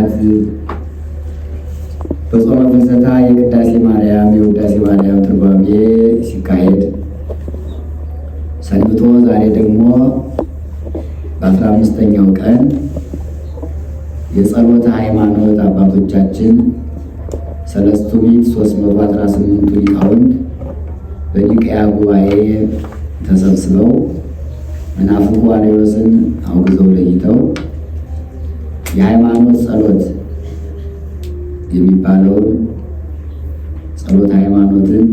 ሰዓት በጾመ ፍልሰታ የቅዳሴ ማርያም የውዳሴ ማርያም ትርጓሜ ሲካሄድ ሰንብቶ ዛሬ ደግሞ በ15ኛው ቀን የጸሎተ ሃይማኖት አባቶቻችን ሰለስቱ ምዕት 318ቱ ሊቃውንት በኒቅያ ጉባኤ ተሰብስበው መናፍቁ አርዮስን አውግዘው ለይተው የሃይማኖት ጸሎት የሚባለውን ጸሎት ሃይማኖትን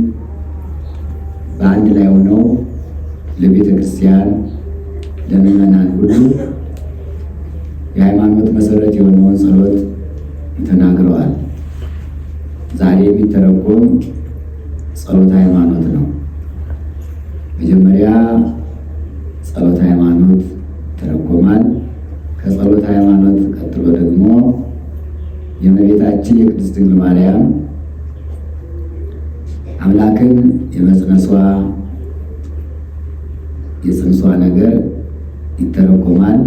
በአንድ ላይ ሆነው ለቤተ ክርስቲያን ለምዕመናን ሁሉ የሃይማኖት መሰረት የሆነውን ጸሎት ተናግረዋል። ዛሬ የሚተረጎም ጸሎት ሃይማኖት ነው። መጀመሪያ ጸሎት ሃይማኖት ተረጎማል። ከጸሎት ሃይማኖት ቀጥሎ ደግሞ የእመቤታችን የቅድስት ድንግል ማርያም አምላክን የመጽነሷ የጽንሷ ነገር ይተረጎማል።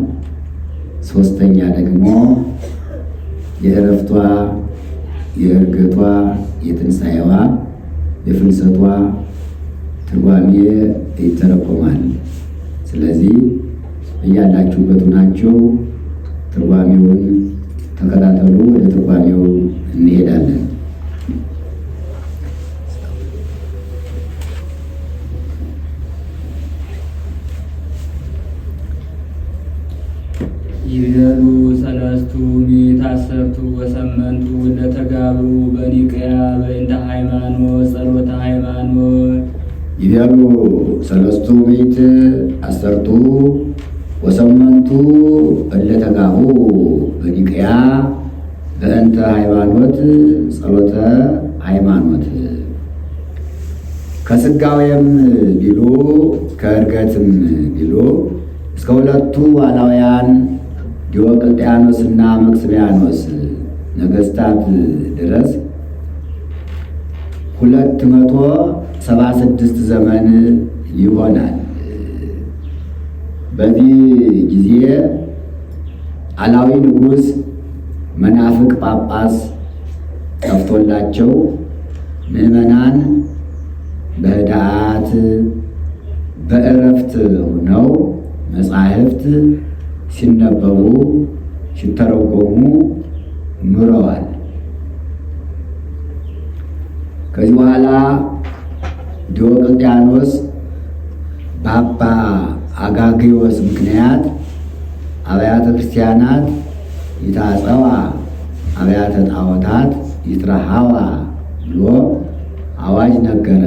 ሶስተኛ ደግሞ የዕረፍቷ፣ የዕርገቷ፣ የትንሣኤዋ፣ የፍልሰቷ ትርጓሜ ይተረጎማል። ስለዚህ እያላችሁበት ናችሁ ትርጓሜውን ተከታተሉ። ወደ ትርጓሜው እንሄዳለን። ይቤሉ ሰለስቱ ምዕት አሰርቱ ወሰመንቱ ለተጋብሩ በኒቅያ በእንተ ሃይማኖት ጸሎተ ሃይማኖት። ይቤሉ ሰለስቱ ምዕት አሰርቱ ወሰመንቱ ለተጋብሩ በኒቅያ በእንተ ሃይማኖት ጸሎተ ሃይማኖት። ከሥጋዌም ቢሉ ከዕርገትም ቢሉ እስከ ሁለቱ አላውያን ዲዮቅልጥያኖስና መክስሚያኖስ ነገሥታት ድረስ 276 ዘመን ይሆናል። በዚህ ጊዜ አላዊ ንጉሥ መናፍቅ ጳጳስ ጠፍቶላቸው ምዕመናን በኅድአት በዕረፍት ሆነው መጻሕፍት ሲነበቡ ሲተረጎሙ ኑረዋል። ከዚህ በኋላ ዲዮቅልጥያኖስ በአባ አጋግዮስ ምክንያት አብያተ ክርስቲያናት ይታጸዋ አብያተ ጣዖታት ይትረሃዋ ብሎ አዋጅ ነገረ።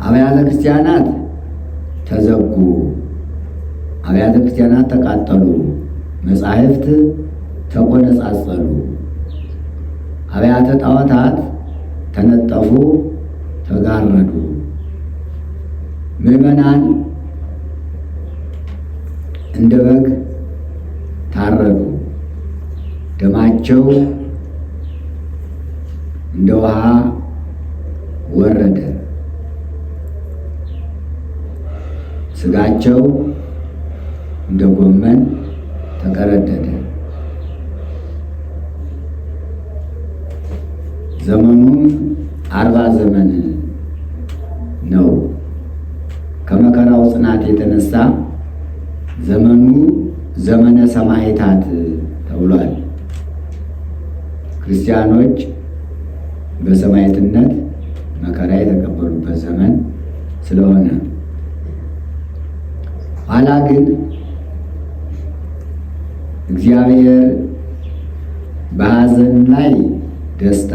አብያተ ክርስቲያናት ተዘጉ፣ አብያተ ክርስቲያናት ተቃጠሉ፣ መጻሕፍት ተቆነጻጸሉ፣ አብያተ ጣዖታት ተነጠፉ፣ ተጋረዱ። ምዕመናን እንደ በግ ታረዱ፣ ደማቸው እንደ ውሃ ወረደ፣ ሥጋቸው እንደ ጎመን ተቀረደደ። ዘመኑም 40 ዘመን ነው። ከመከራው ጽናት የተነሳ ዘመኑ ዘመነ ሰማዕታት ተብሏል። ክርስቲያኖች በሰማዕትነት መከራ የተቀበሉበት ዘመን ስለሆነ ኋላ ግን እግዚአብሔር በሐዘን ላይ ደስታ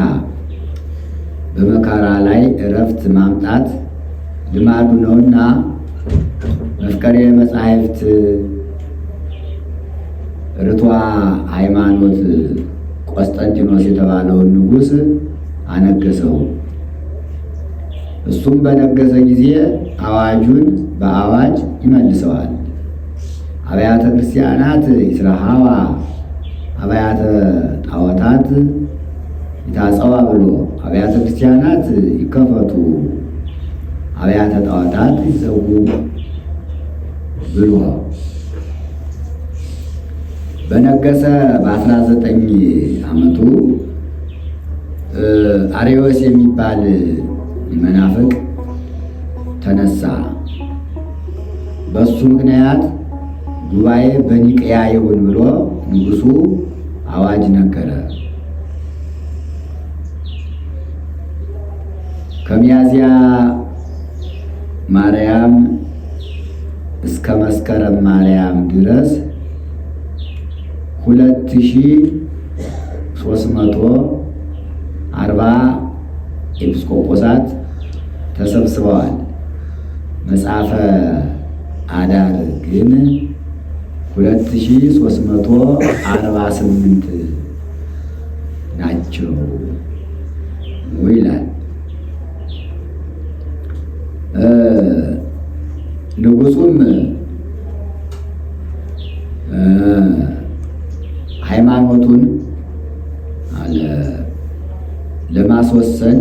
በመከራ ላይ ዕረፍት ማምጣት ልማዱ ነውና መፍቀሬ መጻሕፍት ርቷ ሃይማኖት ቆስጠንጢኖስ የተባለውን ንጉሥ አነገሰው። እሱም በነገሰ ጊዜ አዋጁን በአዋጅ ይመልሰዋል። አብያተ ክርስቲያናት ይትረሃዋ አብያተ ጣዖታት ይታጸዋ ብሎ አብያተ ክርስቲያናት ይከፈቱ አብያተ ጣዖታት ይዘጉ ብሎ በነገሰ በ19 ዓመቱ አርዮስ የሚባል መናፍቅ ተነሳ። በሱ ምክንያት ጉባኤ በኒቅያ ይሁን ብሎ ንጉሱ አዋጅ ነገረ። ከሚያዝያ ማርያም እስከ መስከረም ማርያም ድረስ 2340 ኤጲስቆጶሳት ተሰብስበዋል። መጽሐፈ አዳር ግን 2348 ናቸው ይላል። ንጉሱም ሃይማኖቱን ለማስወሰን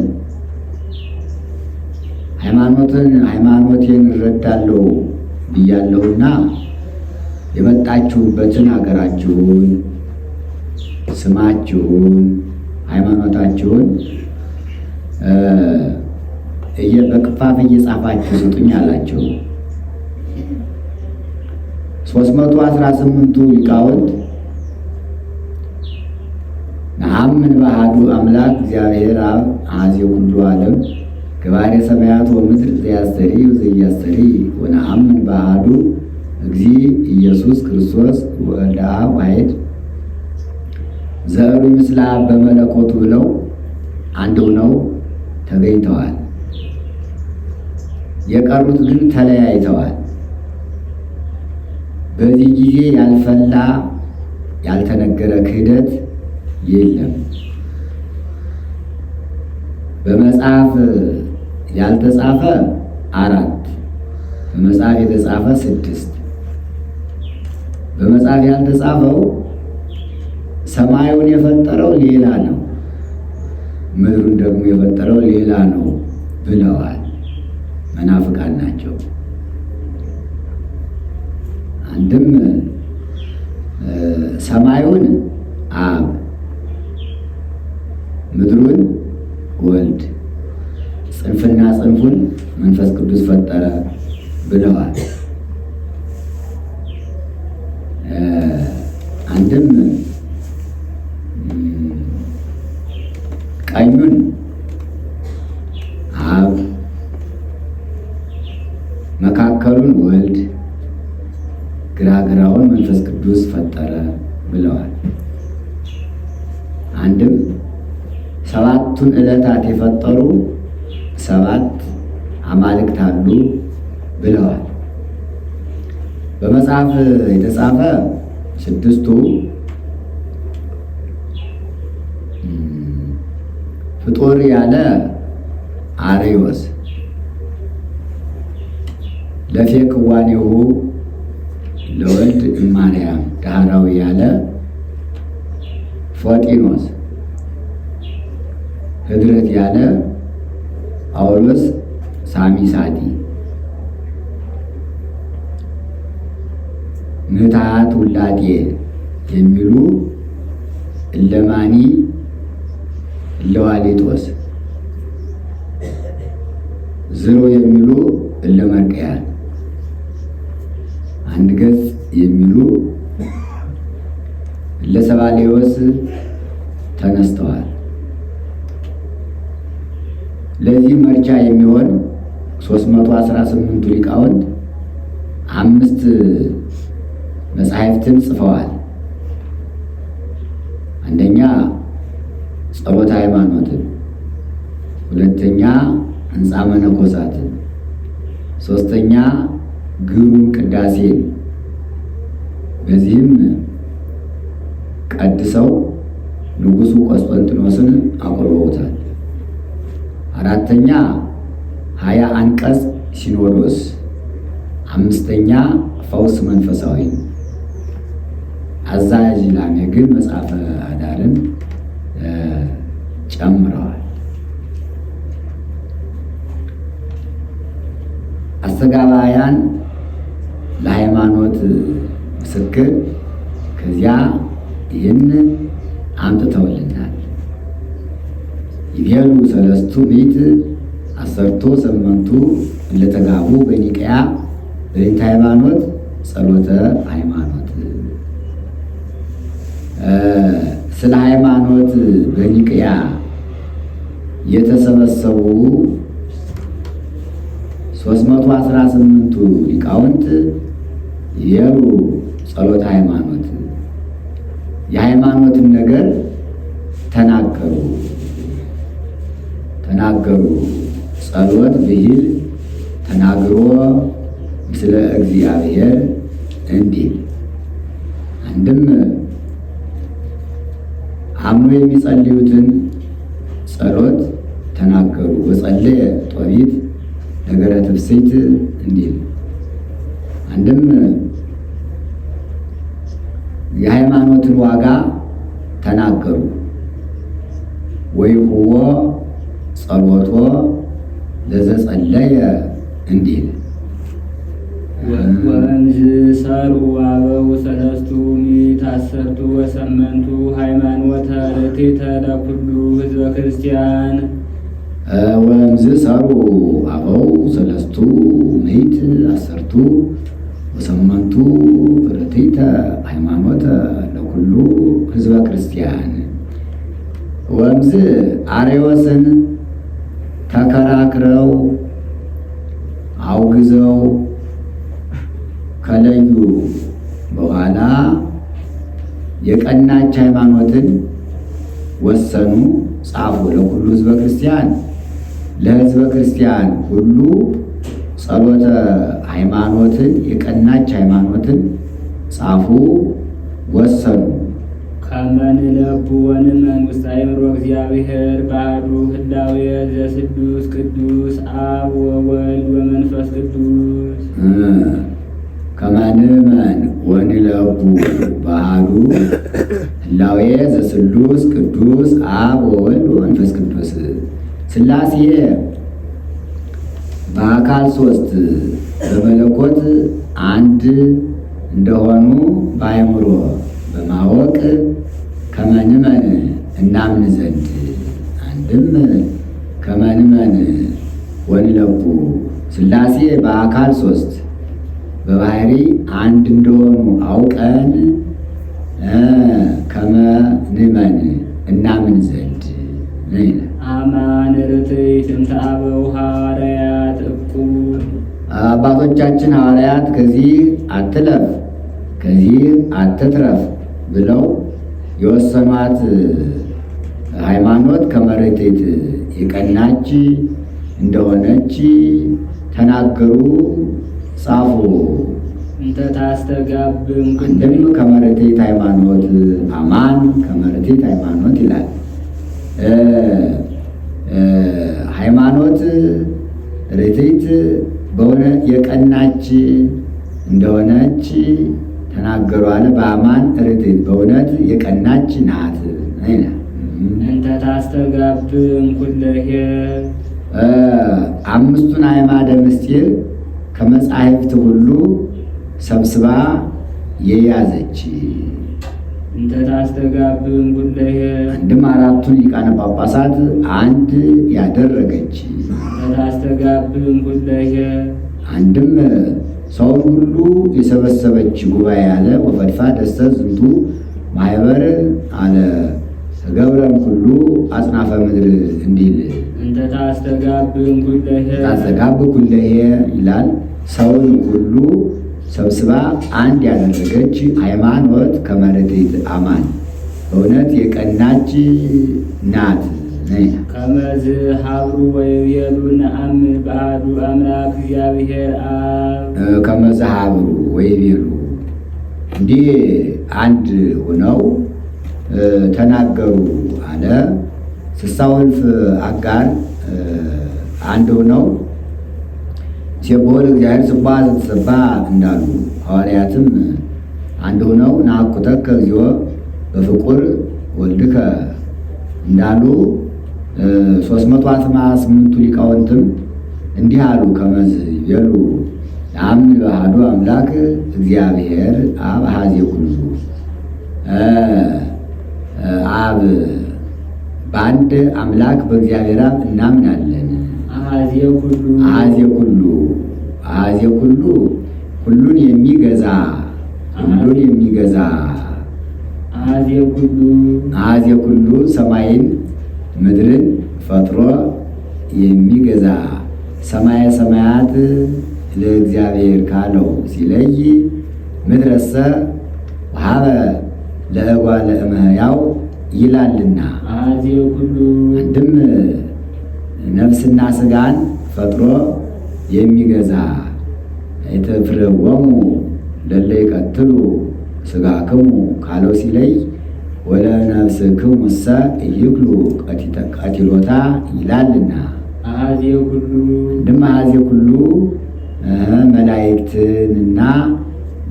ሃይማኖቴን እረዳለሁ ብያለሁና የመጣችሁበትን ሀገራችሁን፣ ስማችሁን፣ ሃይማኖታችሁን በክፋፍ እየጻፋችሁ ስጡኝ አላቸው። 318ቱ ሊቃውንት ነአምን በአሐዱ አምላክ እግዚአብሔር አብ አኀዜ ኩሉ ዓለም ገባሬ ሰማያት ወምድር ዘያስተሪ ወዘያስተሪ ወነአምን በአሐዱ እግዚእ ኢየሱስ ክርስቶስ ወልደ አብ ዋሕድ ዘእሩ ምስለ አብ በመለኮቱ ብለው አንድ ሆነው ተገኝተዋል። የቀሩት ግን ተለያይተዋል። በዚህ ጊዜ ያልፈላ ያልተነገረ ክህደት የለም። በመጽሐፍ ያልተጻፈ 4፣ በመጽሐፍ የተጻፈ 6። በመጽሐፍ ያልተጻፈው ሰማዩን የፈጠረው ሌላ ነው፣ ምድሩን ደግሞ የፈጠረው ሌላ ነው ብለዋል። መናፍቃን ናቸው። አንድም ሰማዩን አብ፣ ምድሩን ወልድ፣ ጽንፍና ጽንፉን መንፈስ ቅዱስ ፈጠረ ብለዋል። አንድም ቀኙን አብ፣ መካከሉን ወልድ፣ ግራግራውን መንፈስ ቅዱስ ፈጠረ ብለዋል። አንድም 7ቱን ዕለታት የፈጠሩ 7 አማልክት አሉ ብለዋል። በመጽሐፍ የተጻፈ 6ቱ ፍጡር ያለ አርዮስ፣ ለፌክዋኔሁ ለወልድ እማርያም ዳህራዊ ያለ ፎጢኖስ፣ ህድረት ያለ ጳውሎስ ሳሚሳቲ፣ ምትሃት ውላጤ የሚሉ እለማኒ እለዋሊጦስ፣ ዝሮ የሚሉ እለመርቅያን፣ አንድ ገጽ የሚሉ ለሰባሌዎስ ተነስተዋል። ለዚህ መርጃ የሚሆን 318ቱ ሊቃውንት 5 መጻሕፍትን ጽፈዋል። አንደኛ ጸሎተ ሃይማኖትን፣ ሁለተኛ ሕንፃ መነኮሳትን፣ ሶስተኛ ግሩም ቅዳሴን በዚህም ቀድሰው ንጉሡ ቆስጠንጢኖስን አቁርበውታል። አራተኛ 20 አንቀጽ ሲኖዶስ፣ 5ኛ ፈውስ መንፈሳዊ፣ አዛዥ ላሜ ግን መጽሐፈ አዳርን ጨምረዋል። አስተጋባያን ለሃይማኖት ምስክር ከዚያ ይህን አምጥተውልናል። ይቤሉ ሰለስቱ ምዕት አሰርቶ ሰመንቱ ለተጋቡ በኒቅያ በእንተ ሃይማኖት ጸሎተ ሃይማኖት። ስለ ሃይማኖት በኒቅያ የተሰበሰቡ 318ቱ ሊቃውንት ይቤሉ ጸሎተ ሃይማኖት የሃይማኖትን ነገር ተናገሩ። ጸሎት ብሂል ተናግሮ ምስለ እግዚአብሔር እንዲል አንድም አምኖ የሚጸልዩትን ጸሎት ተናገሩ። ወጸለየ ጦቢት ነገረ ትፍስሕት እንዲል አንድም የሃይማኖትን ዋጋ ተናገሩ። ወይሁቦ ጸሎቶ ለዘጸለየ እንዲል ወእምዝ ሰርዑ አበው ሰለስቱ ምዕት አሰርቱ ወሰመንቱ ሃይማኖተ ርትዕተ ለኩሉ ህዝበ ክርስቲያን። ወእምዝ ሰርዑ አበው ሰለስቱ ምዕት አሰርቱ ወሰመንቱ ርትዕተ ሃይማኖተ ለኩሉ ህዝበ ክርስቲያን። ወእምዝ አርዮስን ተከራክረው አውግዘው ከለዩ በኋላ የቀናች ሃይማኖትን ወሰኑ፣ ጻፉ። ለኩሉ ህዝበ ክርስቲያን ለህዝበ ክርስቲያን ሁሉ ጸሎተ ሃይማኖትን የቀናች ሃይማኖትን ጻፉ፣ ወሰኑ። ከመ ንለቡ ወንእመን ውስተ አእምሮ እግዚአብሔር ባሕዱ ህላዌ ዘስሉስ ቅዱስ አብ ወወልድ ወመንፈስ ቅዱስ። ከመ ንእመን ወንለቡ ባሕዱ ህላዌ ዘስሉስ ቅዱስ አብ ወወልድ ወመንፈስ ቅዱስ። ሥላሴ በአካል ሦስት በመለኮት አንድ እንደሆኑ በአእምሮ በማወቅ ከመ ንእመን እናምን ዘንድ አንድም ከመ ንእመን ወንለቡ ሥላሴ በአካል ሦስት በባህሪ አንድ እንደሆኑ አውቀን ከመ ንእመን እናምን ዘንድ አማን ርትዕት እምተ አበው ሐዋርያት እቁብ። አባቶቻችን ሐዋርያት ከዚህ አትለፍ ከዚህ አትትረፍ ብለው የወሰኗት ሃይማኖት ከመ ርትዕት የቀናች እንደሆነች ተናገሩ፣ ጻፉ። እንተ ታስተጋብም አንድም ከመ ርትዕት ሃይማኖት አማን ከመ ርትዕት ሃይማኖት ይላል። ሃይማኖት ርትዕት በእውነት የቀናች እንደሆነች ተናገሩ አለ። በአማን ርትዕት በእውነት የቀናች ናት። እንተ ታስተጋብም ኩለሄ አምስቱን አዕማደ ምስጢር ከመጻሕፍት ሁሉ ሰብስባ የያዘች እንተ ታስተጋብም ኩለሄ አንድም አራቱን ሊቃነ ጳጳሳት አንድ ያደረገች እንተ ታስተጋብም ኩለሄ አንድም ሰውን ሁሉ የሰበሰበች ጉባኤ አለ። ወፈድፋ ደስተ ዝንቱ ማህበር አለ ተገብረም ሁሉ አጽናፈ ምድር እንዲል እንተ ታስተጋብም ኩለሄ ታስተጋብ ኩለሄ ይላል። ሰውን ሁሉ ሰብስባ አንድ ያደረገች ሃይማኖት ከመ ርትዕት አማን በእውነት የቀናች ናት። ከመዝ ሀብሩ ወይቤሉ ነአምን በአሐዱ አምላክ እግዚአብሔር አብ። ከመዝ ሀብሩ ወይቤሉ እንዲህ አንድ ሆነው ተናገሩ አለ። ስሳው እልፍ አጋር አንድ ሆነው ሲቦ ለእግዚአብሔር ስብሐ ዘተሰብሐ እንዳሉ ሐዋርያትም አንድ ሆነው ናኩተከ እግዚኦ በፍቁር ወልድከ እንዳሉ 318ቱ ሊቃውንትም እንዲህ አሉ። ከመዝ ይቤሉ ነአምን በአሐዱ አምላክ እግዚአብሔር አብ ኀዜ ኩሉ አብ በአንድ አምላክ በእግዚአብሔር አብ እናምናለን። አኀዜ ኩሉ አኀዜ ኩሉ አኀዜ ኩሉ ሁሉን የሚገዛ ሁሉን የሚገዛ አኀዜ ኩሉ አኀዜ ኩሉ ሰማይን ምድርን ፈጥሮ የሚገዛ ሰማየ ሰማያት ለእግዚአብሔር ካለው ሲለይ ምድረሰ ወሀበ ለእጓለ እመሕያው ይላልና አኀዜ ኩሉ አንድም ነፍስና ሥጋን ፈጥሮ የሚገዛ የተፍርወሙ ለለ ይቀትሉ ሥጋክሙ ካለው ሲለይ ወለ ነፍስክሙሰ ኢይክሉ ቀቲሎታ ይላልና አኀዜ ኩሉ አንድም አኀዜ ኩሉ መላእክትንና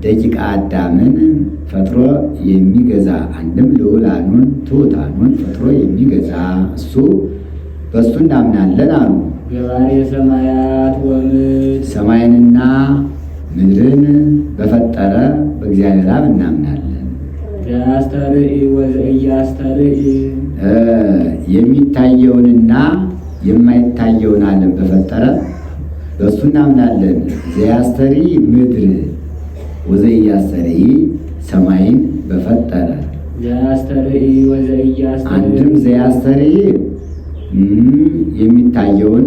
ደቂቀ አዳምን ፈጥሮ የሚገዛ አንድም ልዑላኑን ትሑታኑን ፈጥሮ የሚገዛ እሱ በእሱ እናምናለን አሉ። ገባሬ ሰማያት ወምድር ሰማይንና ምድርን በፈጠረ በእግዚአብሔር አብ እናምናለን። ዘያስተርኢ ወዘኢያስተርኢ የሚታየውንና የማይታየውን ዓለም በፈጠረ በእሱ እናምናለን። ዘያስተሪ ምድር ወዘኢያስተርኢ ሰማይን በፈጠረ ዘያስተርኢ ወዘኢያስተርኢ አንድም ዘያስተርኢ የሚታየውን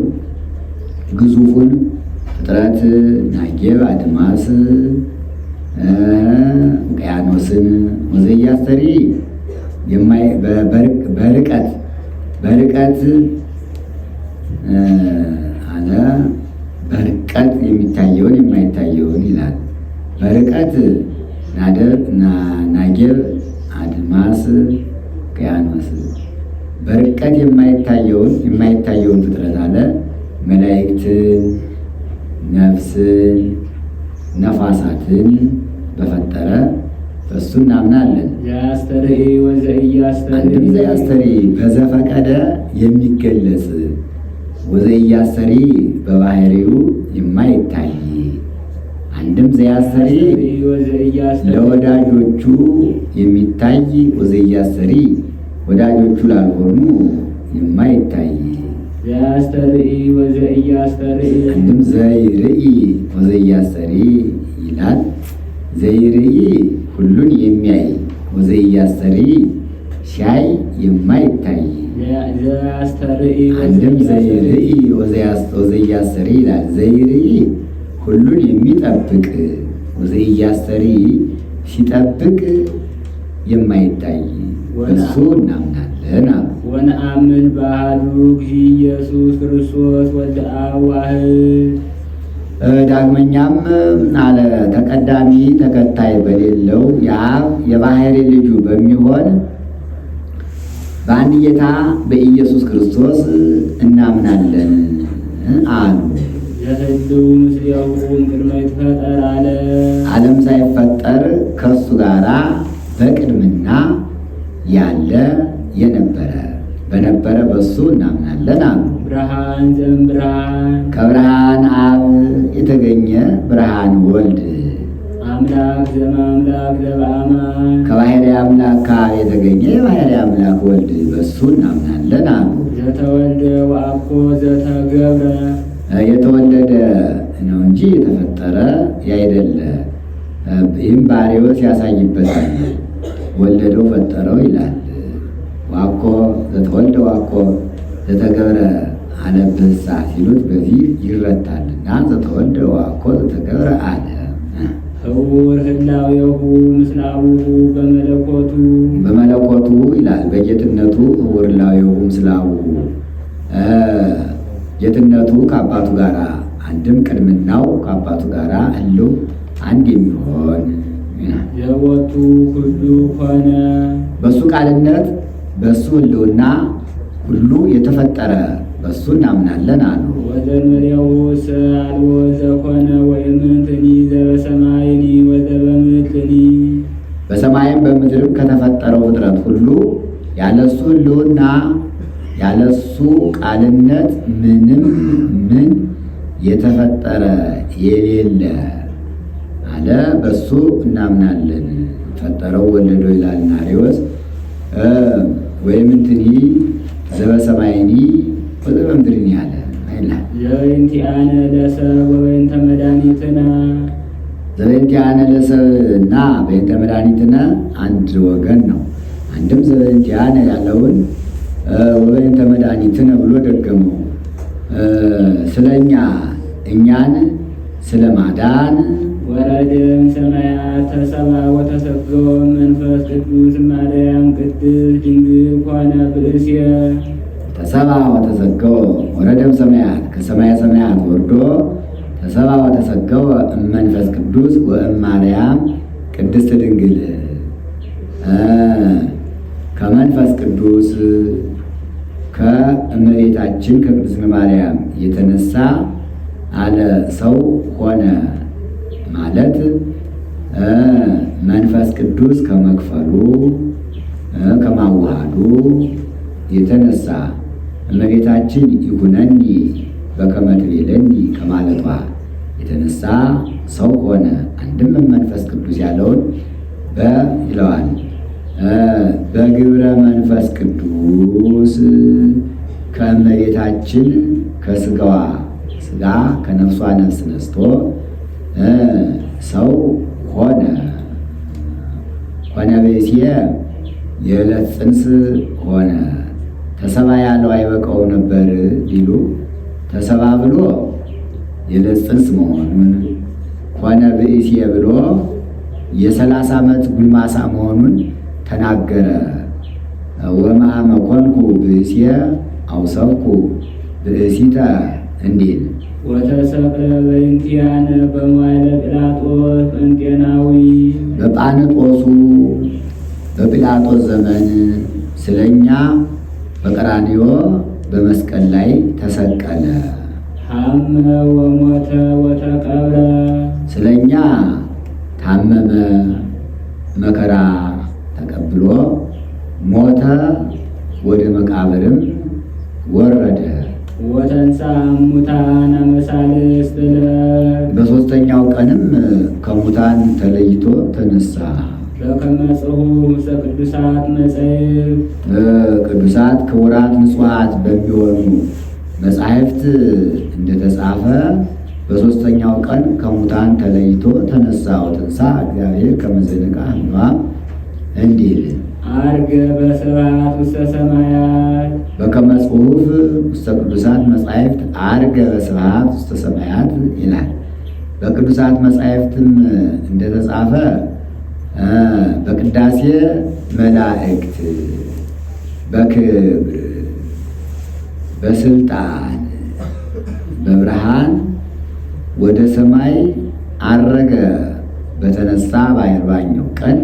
ግዙፉን ፍጥረት ናጌብ አድማስ ውቅያኖስን ወዘኢያስተርኢ በርቀት አለ በርቀት የሚታየውን የማይታየውን ይላል። በርቀት ናጌብ አድማስ ውቅያኖስ በርቀት የማይታየውን ፍጥረት አለ መላእክትን፣ ነፍስን፣ ነፋሳትን በፈጠረ በእሱ እናምናለን። ዘያስተርኢ ወዘኢያስተርኢ አንድም ዘያስተርኢ በዘፈቀደ የሚገለጽ ወዘኢያስተርኢ በባህሪው የማይታይ አንድም ዘያስተርኢ ለወዳጆቹ የሚታይ ወዘኢያስተርኢ ወዳጆቹ ላልሆኑ የማይታይ ዘያስተርኢ ወዘኢያስተርኢ አንድም ዘይርኢ ወዘኢያስተርኢ ይላል። ዘይርኢ ሁሉን የሚያይ ወዘኢያስተርኢ ሲያይ የማይታይ ዘያስተርኢ አንድም ዘይርኢ ወዘኢያስተርኢ ይላል። ዘይርኢ ሁሉን የሚጠብቅ ወዘኢያስተርኢ ሲጠብቅ የማይታይ በሱ እናምናለን አሉ። ወነአምን በአሐዱ እግዚእ ኢየሱስ ክርስቶስ ወልደ አብ ዋሕድ ዳግመኛም አለ ተቀዳሚ ተከታይ በሌለው የአብ የባሕርይ ልጁ በሚሆን በአንድ ጌታ በኢየሱስ ክርስቶስ እናምናለን አሉ። ዘህልው ምስሌሁ እምቅድመ ይትፈጠር ዓለም ሳይፈጠር ከእሱ ጋራ በቅድምና ያለ በነበረ በሱ እናምናለን አሉ። ብርሃን ዘእምብርሃን ከብርሃን አብ የተገኘ ብርሃን ወልድ አምላክ ዘእምአምላክ ዘበአማን ከባሕርይ አምላክ ከአብ የተገኘ የባሕርይ አምላክ ወልድ በሱ እናምናለን አሉ። ዘተወልደ ወአኮ ዘተገብረ የተወለደ ነው እንጂ የተፈጠረ ያይደለ። ይህም ባሪዎስ ያሳይበታል። ወለደው ፈጠረው ይላል። ዋኮ ዘተወልደ ዋኮ ዘተገብረ አለብህሳ ሲሉት በዚህ ይረታልና ዘተወልደ ዋኮ ዘተገብረ አለ። ህውር ህላዌሁ ምስለ አቡሁ በመለኮቱ ይላል። በጌትነቱ ህውር ህላዌሁ ምስለ አቡሁ ጌትነቱ ከአባቱ ጋር አንድም ቅድምናው ከአባቱ ጋር ህልው አንድ የሚሆን ዘወቱ ሁሉ ኮነ በሱ ቃልነት በሱ ህልውና ሁሉ የተፈጠረ በሱ እናምናለን አሉ። ወዘእንበሌሁ አልቦ ዘኮነ ወእምንትኒ ዘበሰማይኒ ወዘበምድርኒ በሰማይም በምድርም ከተፈጠረው ፍጥረት ሁሉ ያለሱ ህልውና ያለሱ ቃልነት ምንም ምን የተፈጠረ የሌለ አለ። በሱ እናምናለን። ፈጠረው ወለደው ይላል ናሪዎስ። ወይም እንትኒ ዘበሰማይኒ ወዘበምድርኒ አለ አይላል። ዘበእንቲአነ ለሰብ ወበእንተ መድኃኒትነ ዘበእንቲአነ ለሰብ እና በእንተ መድኃኒትነ አንድ ወገን ነው። አንድም ዘበእንቲአነ ያለውን ወበእንተ መድኃኒትነ ብሎ ደገመው። ስለኛ እኛን ስለ ማዳን ወረደም ሰማያት ተሰብአ ወተሰገወ መንፈስ ቅዱስ ማርያም ቅድስት ድንግል ኮነ ብእስየ ተሰብአ ወተሰገወ ወረደም ሰማያት ከሰማየ ሰማያት ወርዶ ተሰብአ ወተሰገወ መንፈስ ቅዱስ ወእማርያም ቅድስት ድንግል ከመንፈስ ቅዱስ ከእመቤታችን ከቅድስት ማርያም የተነሳ አለ ሰው ሆነ ማለት መንፈስ ቅዱስ ከመክፈሉ ከማዋሃዱ የተነሳ እመቤታችን ይኩነኒ በከመ ትቤለኒ ከማለቷ የተነሳ ሰው ሆነ። አንድም መንፈስ ቅዱስ ያለውን ይለዋል። በግብረ መንፈስ ቅዱስ ከእመቤታችን ከስጋዋ ስጋ ከነፍሷ ነፍስ ነስቶ ሰው ሆነ። ኮነ ብእሲየ የዕለት ጽንስ ሆነ። ተሰባ ያለው አይበቃው ነበር ቢሉ ተሰባ ብሎ የዕለት ጽንስ መሆኑን፣ ኮነ ብእሲየ ብሎ የ30 ዓመት ጉልማሳ መሆኑን ተናገረ። ወመአመ ኮንኩ ብእሲየ አውሰብኩ ብእሲተ እንዲል ወተሰቅለ በእንቲአነ በመዋዕለ ጲላጦስ ጴንጤናዊ በጲላጦስ ዘመን ስለኛ በቀራንዮ በመስቀል ላይ ተሰቀለ። ሐመ ወሞተ ወተቀብረ ስለኛ ታመመ፣ መከራ ተቀብሎ ሞተ፣ ወደ መቃብርም ወረደ። ወተንሥአ እሙታን አመሳልስት ዕለት በሦስተኛው ቀንም ከሙታን ተለይቶ ተነሳ። በከመ ጽሑፍ ዘቅዱሳት መጻሕፍት ቅዱሳት ክቡራት ንጹሐት በሚሆኑ መጻሕፍት እንደተጻፈ በሦስተኛው ቀን ከሙታን ተለይቶ ተነሳ። ወተንሥአ እግዚአብሔር ከመ ዘነግዓ እምነዋም እንዲል ዐርገ በስብሐት ውስተ ሰማያት በከመ ጽሑፍ ውስተ ቅዱሳት መጻሕፍት ዐርገ በስብሐት ውስተ ሰማያት ይላል። በቅዱሳት መጻሕፍትም እንደተጻፈ በቅዳሴ መላእክት በክብር በስልጣን በብርሃን ወደ ሰማይ ዐረገ። በተነሳ በ40ኛው ቀን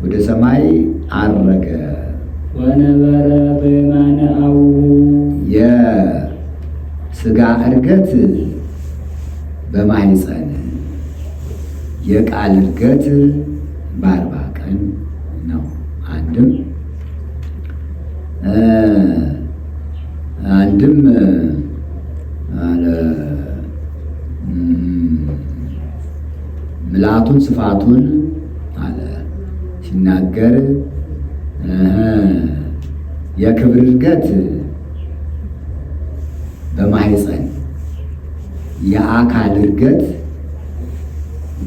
ወደ ሰማይ ዐረገ። ወነበረ በየማነ አቡሁ የሥጋ ዕርገት በማኅፀን የቃል ዕርገት በ40 ቀን ነው። አንድም ምልአቱን ስፋቱን አለ ሲናገር የክብር ዕርገት በማኅፀን የአካል ዕርገት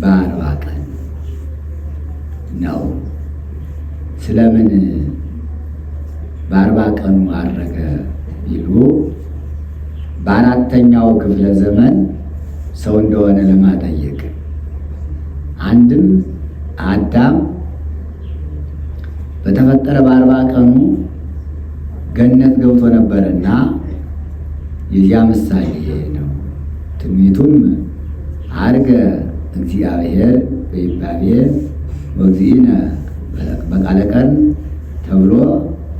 በ40 ቀን ነው። ስለምን በ40 ቀኑ ዐረገ ቢሉ በ4ኛው ክፍለ ዘመን ሰው እንደሆነ ለማጠየቅ አንድም አዳም በተፈጠረ በ40 ቀኑ ገነት ገብቶ ነበርና የዚያ ምሳሌ ነው። ትንቢቱም ዐርገ እግዚአብሔር በይባቤ ወእግዚእነ በቃለ ቀን ተብሎ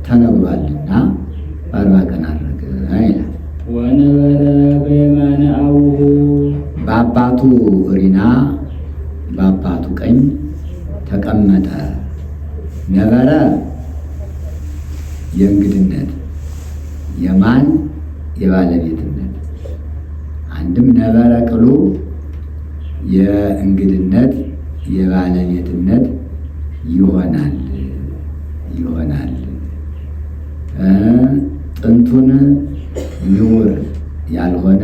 ተነግሯልና በ40 ቀን ዐረገ ይላል። ወነበረ በየማነ አቡሁ በአባቱ ሪና በአባቱ ቀኝ ተቀመጠ። ነበረ የእንግድነት የማን የባለቤትነት አንድም ነበረ ቅሉ የእንግድነት የባለቤትነት ይሆናል። ጥንቱን ንውር ያልሆነ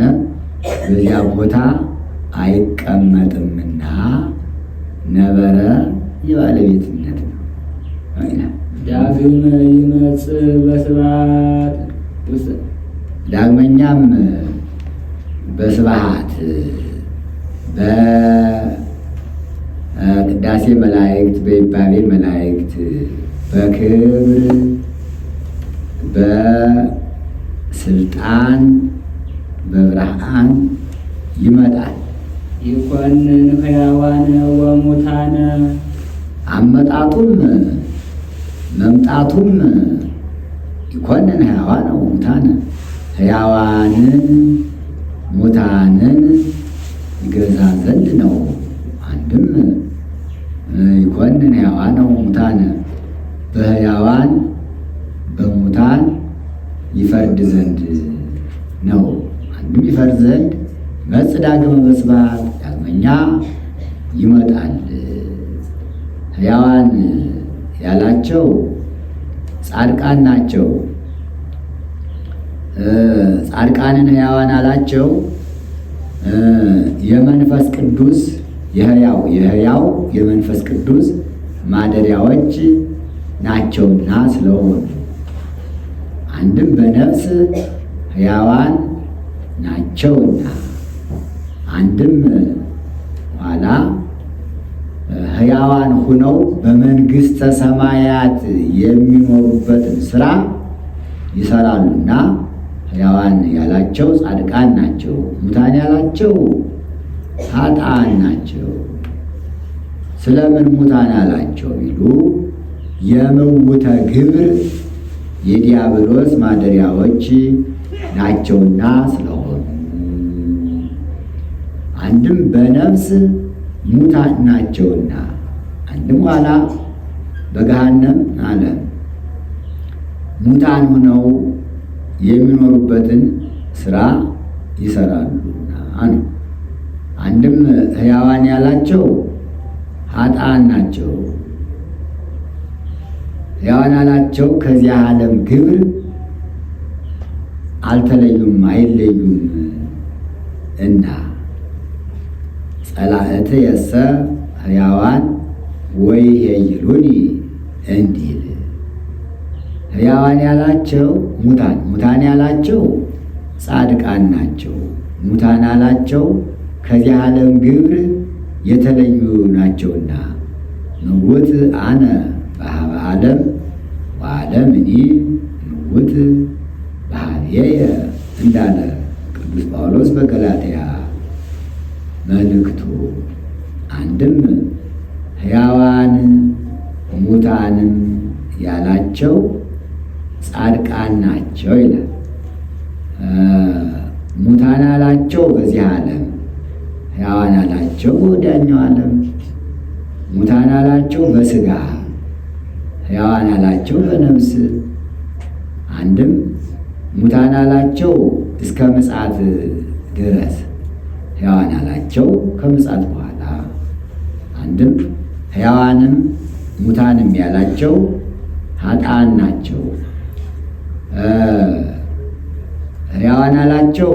በዚያ ቦታ አይቀመጥምና ነበረ የባለቤትነት ነው። ዳግም ይመጽእ በስብሐት ዳግመኛም በስብሐት በቅዳሴ መላእክት፣ በይባቤ መላእክት፣ በክብር በስልጣን በብርሃን ይመጣል። ይኮንን ሕያዋነ ወሙታነ አመጣጡም መምጣቱም ይኮንን ሕያዋነ ወሙታነ ሕያዋንን ሙታንን ይገዛ ዘንድ ነው። አንድም ይኮንን ሕያዋነ ወሙታነ በሕያዋን በሙታን ይፈርድ ዘንድ ነው። አንድም ይፈርድ ዘንድ ይመጽእ ዳግመ በስብሐት ዳግመኛ ይመጣል። ሕያዋን ያላቸው ጻድቃን ናቸው። ጻድቃንን ሕያዋን አላቸው የመንፈስ ቅዱስ የሕያው የመንፈስ ቅዱስ ማደሪያዎች ናቸውና ስለሆኑ አንድም በነፍስ ሕያዋን ናቸውና አንድም ኋላ ሕያዋን ሁነው በመንግሥተ ሰማያት የሚኖሩበትን ስራ ይሰራሉና ሕያዋን ያላቸው ጻድቃን ናቸው። ሙታን ያላቸው ኃጥአን ናቸው። ስለምን ሙታን ያላቸው ቢሉ የምውተ ግብር የዲያብሎስ ማደሪያዎች ናቸውና ስለሆኑ አንድም በነፍስ ሙታን ናቸውና አንድም ኋላ በገሃነም አለ ሙታን ሆነው የሚኖሩበትን ስራ ይሰራሉና ነው። አንድም ሕያዋን ያላቸው ኃጥአን ናቸው። ሕያዋን ያላቸው ከዚያ ዓለም ግብር አልተለዩም አይለዩም እና ጸላእት የሰ ሕያዋን ወይ ሄይሉኒ እንዲል ሕያዋን ያላቸው ሙታን ያላቸው ጻድቃን ናቸው። ሙታን ያላቸው ከዚህ ዓለም ግብር የተለዩ ናቸውና ምውት አነ በኀበ ዓለም ወዓለምኒ ምውት በኀቤየ እንዳለ ቅዱስ ጳውሎስ በገላትያ መልእክቱ አንድም ሕያዋን ሙታንም ያላቸው ጻድቃን ናቸው ይላል። ሙታን ያላቸው በዚህ ዓለም፣ ሕያዋን ያላቸው በወዲያኛው ዓለም። ሙታን ያላቸው በሥጋ፣ ሕያዋን ያላቸው በነፍስ። አንድም ሙታን ያላቸው እስከ ምጽአት ድረስ፣ ሕያዋን ያላቸው ከምጽአት በኋላ። አንድም ሕያዋንም ሙታንም ያላቸው ኃጥአን ናቸው። ሕያዋን ያላቸው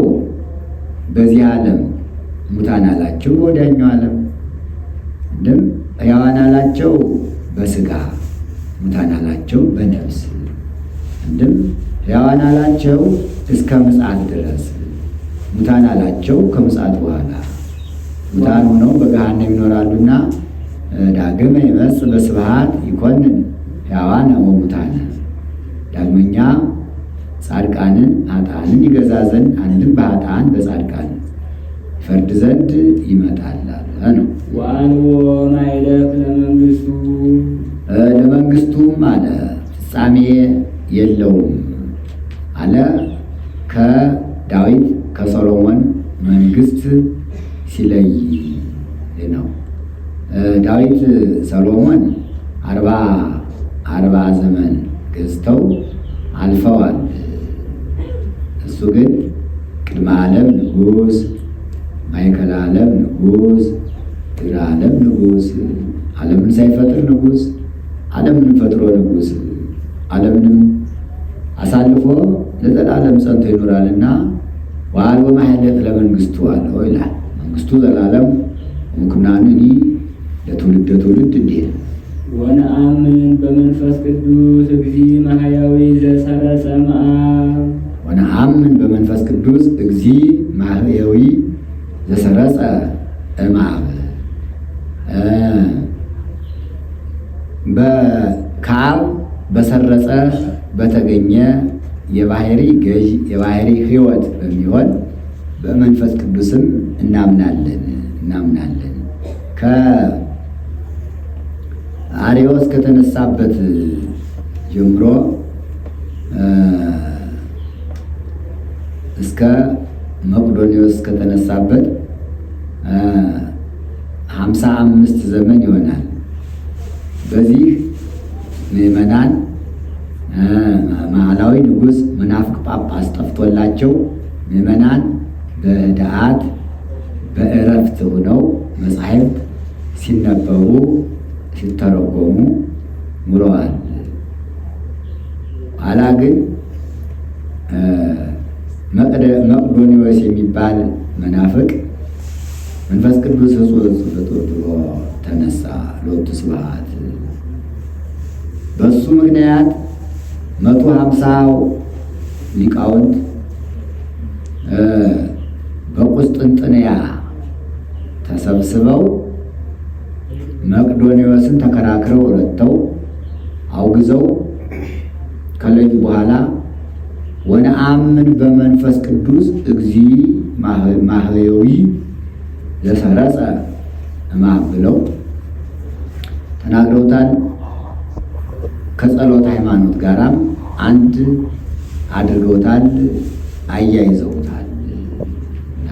በዚህ ዓለም፣ ሙታን ያላቸው በወዲያኛው ዓለም። አንድም ሕያዋን ያላቸው በሥጋ፣ ሙታን ያላቸው በነፍስ። አንድም ሕያዋን ያላቸው እስከ ምጽአት ድረስ፣ ሙታን ያላቸው ከምጽአት በኋላ። ሙታን ሆነው በገሃነም ይኖራሉና ዳግመ ይመጽእ በስብሐት ይኮንን ሕያዋነ ወሙታነ ዳግመኛ ጻድቃንን ኃጥአንን ይገዛ ዘንድ አንድም በኃጥአን በጻድቃን ይፈርድ ዘንድ ይመጣል ነው። ወአልቦ ማይለክ ለመንግሥቱ ለመንግሥቱም አለ ፍጻሜ የለውም አለ። ከዳዊት ከሰሎሞን መንግሥት ሲለይ ነው። ዳዊት ሰሎሞን አርባ ዘመን ገዝተው አልፈዋል። እሱ ግን ቅድመ ዓለም ንጉሥ፣ ማእከለ ዓለም ንጉሥ፣ ድኅረ ዓለም ንጉሥ ዓለምን ፈጥሮ ንጉሥ ዓለምንም አሳልፎ ለዘላለም ጸንቶ ይኖራልና ወአልቦ ማኅሌት ለመንግሥቱ አለው ይላል። መንግሥቱ ዘላለም ወኩናንኒ ለትውልደ ትውልድ እንዲህ ወነአምን በመንፈስ ቅዱስ እግዚእ ማሕያዊ ዘሰረጸ እምአብ ወነአምን በመንፈስ ቅዱስ እግዚእ ማሕያዊ ዘሰረጸ እምአብ ከአብ በሰረጸ በተገኘ የባሕሪ ገዥ የባሕሪ ሕይወት በሚሆን በመንፈስ ቅዱስም እናምናለን። ከአርዮስ ከተነሳበት ጀምሮ እስከ መቅዶንዮስ ከተነሳበት 55 ዘመን ይሆናል። በዚህ ምዕመናን መዓላዊ ንጉሥ መናፍቅ ጳጳስ ጠፍቶላቸው ምዕመናን በህድአት በእረፍት ሆነው መጻሕፍት ሲነበቡ ሲተረጎሙ ኑረዋል። ኋላ ግን መቅዶንዮስ የሚባል መናፍቅ መንፈስ ቅዱስ ፍጡር ብሎ ተነሳ። ሎቱ ስብሐት። በሱ ምክንያት 150 ሊቃውንት በቁስጥንጥንያ ተሰብስበው መቅዶንዮስን ተከራክረው ረድተው አውግዘው ከለዩ በኋላ ወነአምን በመንፈስ ቅዱስ እግዚእ ማሕያዊ ዘሰረጸ እምአብ ብለው ተናግረውታል። ከጸሎት ሃይማኖት ጋራም አንድ አድርገውታል፣ አያይዘውታል እና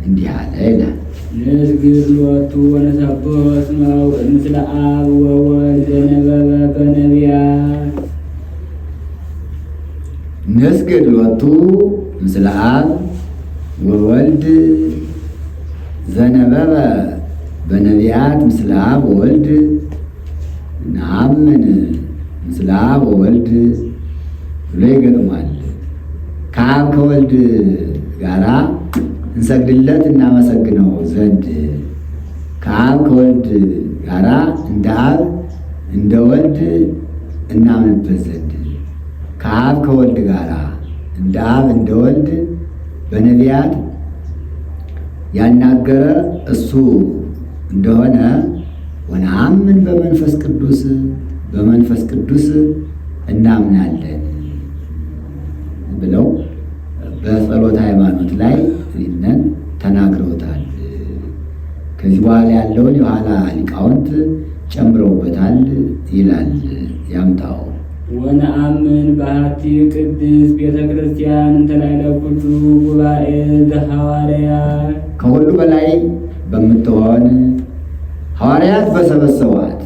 እንዲህ አለ ይላል። ንስግድ ሎቱ ወነሰብሖ እስመ ምስለ አብ ወወልድ ዘነበበ በነቢያት ንስግድ ሎቱ ምስለ አብ ወወልድ ዘነበበ በነቢያት ምስለ አብ ወወልድ ነአምን ምስለ አብ ወወልድ ብሎ ይገጥሟል። ከአብ ከወልድ ጋራ እንሰግድለት እናመሰግነው ዘንድ ከአብ ከወልድ ጋራ እንደ አብ እንደ ወልድ እናምንበት ዘንድ ከአብ ከወልድ ጋራ እንደ አብ እንደ ወልድ በነቢያት ያናገረ እሱ እንደሆነ ወነአምን በመንፈስ ቅዱስ እናምናለን ብለው በጸሎት ሃይማኖት ላይ ይህንን ተናግረውታል። ከዚህ በኋላ ያለውን የኋላ ሊቃውንት ጨምረውበታል ይላል ያምጣው። ወነአምን በአሐቲ ቅድስት ቤተ ክርስቲያን እንተ ላዕለ ኩሉ ጉባኤ ዘሐዋርያት ከሁሉ በላይ በምትሆን ሐዋርያት በሰበሰቧት፣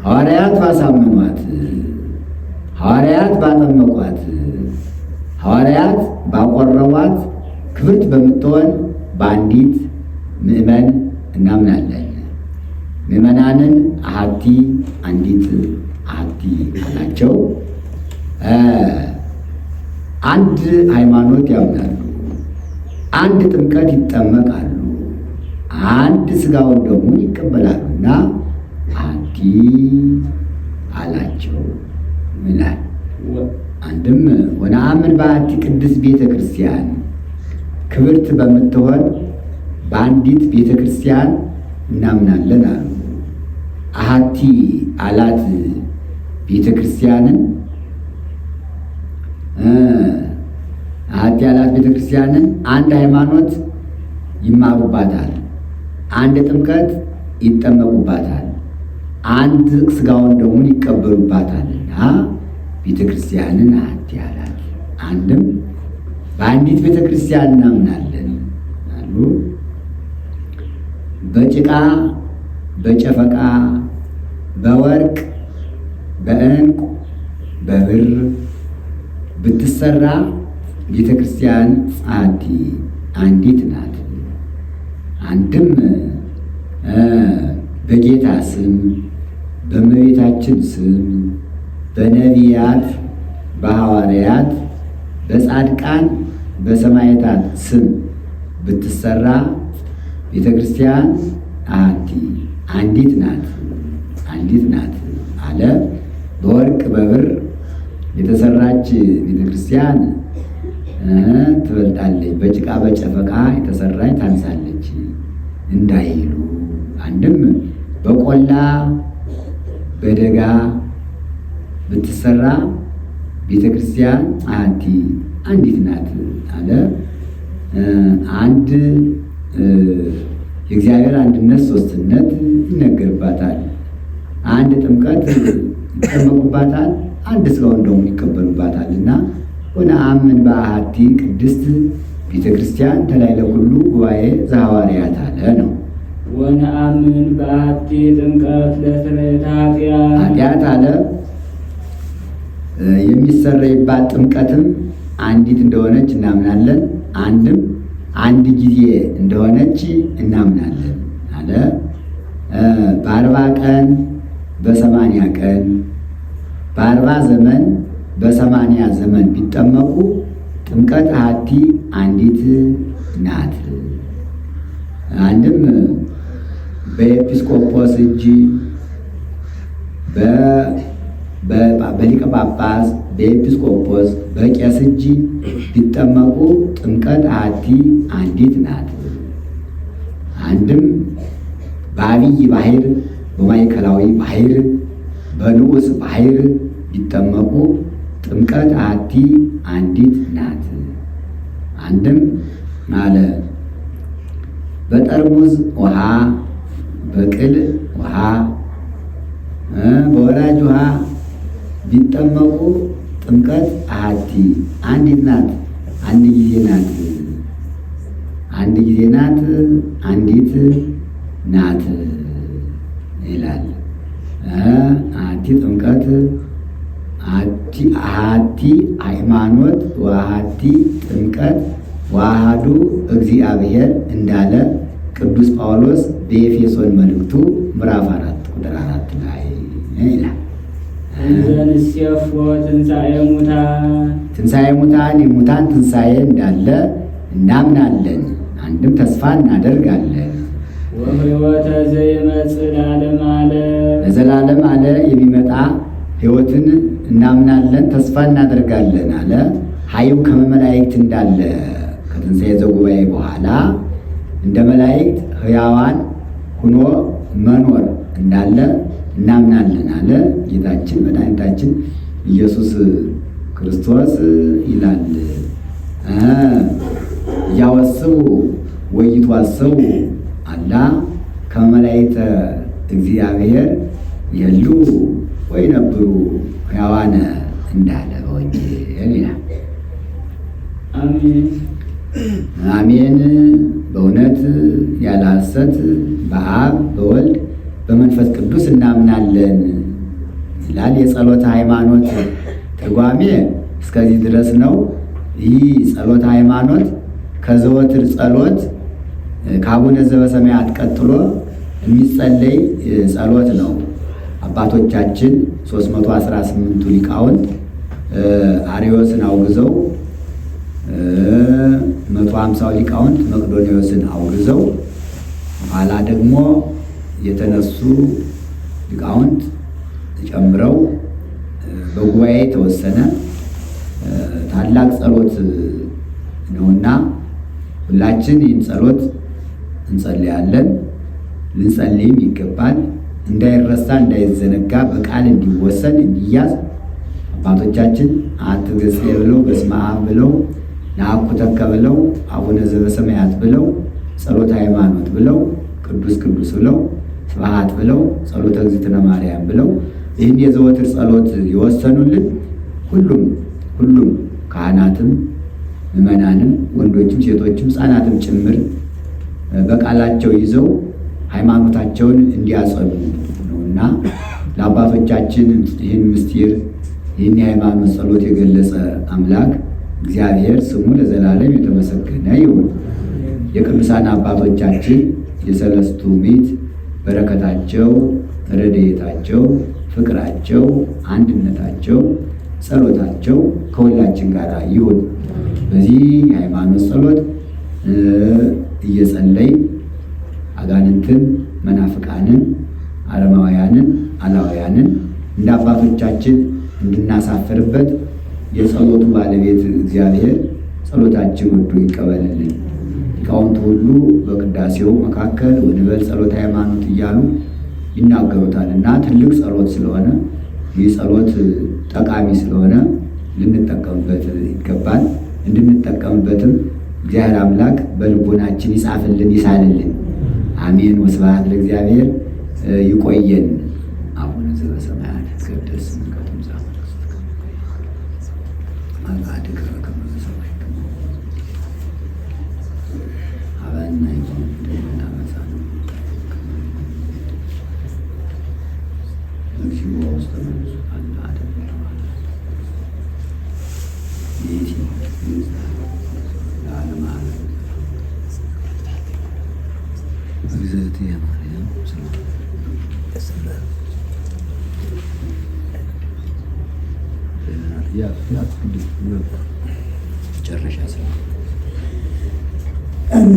ሐዋርያት ባሳመኗት፣ ሐዋርያት ባጠመቋት፣ ሐዋርያት ባቆረቧት ክብርት በምትሆን በአንዲት ምእመን እናምናለን። ምእመናንን አሐቲ አንዲት አሐቲ አላቸው። አንድ ሃይማኖት ያምናሉ፣ አንድ ጥምቀት ይጠመቃሉ፣ አንድ ሥጋውን ደሙን ይቀበላሉና አሐቲ አላቸው ይላል። አንድም ወነአምን በአሐቲ ቅድስት ቤተ ክርስቲያን ክብርት በምትሆን በአንዲት ቤተ ክርስቲያን እናምናለን አሉ። አሐቲ አላት ቤተ ክርስቲያንን አሐቲ አላት ቤተ ክርስቲያንን አንድ ሃይማኖት ይማሩባታል፣ አንድ ጥምቀት ይጠመቁባታል፣ አንድ ሥጋውን ደሙን ይቀበሉባታልና ቤተ ክርስቲያንን አሐቲ አላት። አንድም በአንዲት ቤተ ክርስቲያን እናምናለን አሉ። በጭቃ በጨፈቃ በወርቅ በዕንቁ በብር ብትሰራ ቤተ ክርስቲያን አሐቲ አንዲት ናት። አንድም በጌታ ስም በእመቤታችን ስም በነቢያት፣ በሐዋርያት፣ በጻድቃን፣ በሰማዕታት ስም ብትሰራ ቤተ ክርስቲያን አንዲት ናት አለ። በወርቅ በብር የተሰራች ቤተ ክርስቲያን ትበልጣለች፣ በጭቃ በጨፈቃ የተሰራች ታንሳለች እንዳይሉ፣ አንድም በቆላ በደጋ ብትሰራ ቤተ ክርስቲያን አንዲት ናት አለ። አንድ የእግዚአብሔር አንድነት ሶስትነት ይነገርባታል። አንድ ጥምቀት ይጠመቁባታል፣ አንድ ሥጋውን ደግሞ ይቀበሉባታል እና ወነአምን በአሐቲ ቅድስት ቤተ ክርስቲያን ተላዕለ ኩሉ ጉባኤ ዘሐዋርያት አለ ነው። ወነአምን በአሐቲ ጥምቀት ለስርየተ ኃጢአት አለ። የሚሰረይባት ጥምቀትም አንዲት እንደሆነች እናምናለን። አንድ ጊዜ እንደሆነች እናምናለን አለ። በ40 ቀን በ80 ቀን በ40 ዘመን በ80 ዘመን ቢጠመቁ ጥምቀት አሐቲ አንዲት ናት። አንድም በኤጲስቆጶስ እጅ በሊቀ ጳጳስ በኤጲስቆጶስ በቄስ እጅ ቢጠመቁ ጥምቀት አሐቲ አንዲት ናት። አንድም በአብይ ባሕር በማዕከላዊ ባሕር በንዑስ ባሕር ቢጠመቁ ጥምቀት አሐቲ አንዲት ናት። አንድም አለ በጠርሙዝ ውሃ በቅል ውሃ በወራጅ ውሃ ቢጠመቁ ጥምቀት አሐቲ አንዲት ናት። አንድ ጊዜ ናት። አንዲት ናት ይላል። አሐቲ ጥምቀት አሐቲ ሃይማኖት ወአሐቲ ጥምቀት ወአሐዱ እግዚአብሔር እንዳለ ቅዱስ ጳውሎስ በኤፌሶን መልእክቱ ምዕራፍ 4 ቁጥር 4 ላይ ይላል። እንዘንሴፎ ትንሣኤ ሙታን የሙታን ትንሣኤ እንዳለ እናምናለን። አንድም ተስፋ እናደርጋለን። ወሕይወተ ዘይመጽእ ለዘላለም አለ የሚመጣ ሕይወትን እናምናለን፣ ተስፋ እናደርጋለን አለ። ኃይው ከመ መላእክት እንዳለ ከትንሣኤ ዘጉባኤ በኋላ እንደ መላእክት ሕያዋን ሁኖ መኖር እንዳለ እናምናለን አለ። ጌታችን መድኃኒታችን ኢየሱስ ክርስቶስ ይላል እያወስቡ ወይትዋሰቡ አላ ከመ መላእክተ እግዚአብሔር የሉ ወይነብሩ ሕያዋነ እንዳለ በወንጌል ይላል። አሜን። በእውነት ያለ ሐሰት በአብ በወልድ በመንፈስ ቅዱስ እናምናለን ይላል። የጸሎተ ሃይማኖት ትርጓሜ እስከዚህ ድረስ ነው። ይህ ጸሎተ ሃይማኖት ከዘወትር ጸሎት ከአቡነ ዘበሰማያት ቀጥሎ የሚጸለይ ጸሎት ነው። አባቶቻችን 318ቱ ሊቃውንት አርዮስን አውግዘው 150 ሊቃውንት መቅዶንዮስን አውግዘው ኋላ ደግሞ የተነሱ ሊቃውንት ጨምረው በጉባኤ የተወሰነ ታላቅ ጸሎት ነውና ሁላችን ይህን ጸሎት እንጸልያለን። ልንጸልይም ይገባል። እንዳይረሳ እንዳይዘነጋ በቃል እንዲወሰን እንዲያዝ አባቶቻችን አትገጽየ ብለው በስመ አብ ብለው ነአኩተከ ብለው አቡነ ዘበሰማያት ብለው ጸሎተ ሃይማኖት ብለው ቅዱስ ቅዱስ ብለው ስብሐት ብለው ጸሎተ እግዝእትነ ማርያም ብለው ይህን የዘወትር ጸሎት የወሰኑልን ሁሉም ካህናትም ምዕመናንም ወንዶችም ሴቶችም ሕፃናትም ጭምር በቃላቸው ይዘው ሃይማኖታቸውን እንዲያጸኑ ነውና ለአባቶቻችን ይህን ምስጢር ይህን የሃይማኖት ጸሎት የገለጸ አምላክ እግዚአብሔር ስሙ ለዘላለም የተመሰገነ ይሁን። የቅዱሳን አባቶቻችን የሰለስቱ ምዕት በረከታቸው ረድኤታቸው፣ ፍቅራቸው፣ አንድነታቸው፣ ጸሎታቸው ከሁላችን ጋር ይሁን። በዚህ የሃይማኖት ጸሎት እየጸለይ አጋንንትን፣ መናፍቃንን፣ አረማውያንን፣ አላውያንን እንደ አባቶቻችን እንድናሳፍርበት የጸሎቱ ባለቤት እግዚአብሔር ጸሎታችን ወዶ ይቀበልልን። ሊቃውንቱ ሁሉ በቅዳሴው መካከል ወንበል ጸሎተ ሃይማኖት እያሉ ይናገሩታልና ትልቅ ጸሎት ስለሆነ ይህ ጸሎት ጠቃሚ ስለሆነ ልንጠቀምበት ይገባል። እንድንጠቀምበትም እግዚአብሔር አምላክ በልቦናችን ይጻፍልን፣ ይሳልልን። አሜን። ወስብሐት ለእግዚአብሔር። ይቆየን። አቡነ ዘበሰማያት ይትቀደስ ስምከ ትምጻእ መንግሥትከ ፈቃድከ በከመ በሰማይ ከማሁ ሀበነ ዮም ወኅድግ አበሳነ እግዚኦ ውስተ መንሱት አለ አደብ ይእቲ ለዓለመ ዓለም እግዝእትየ ማርያም መጨረሻ ስለ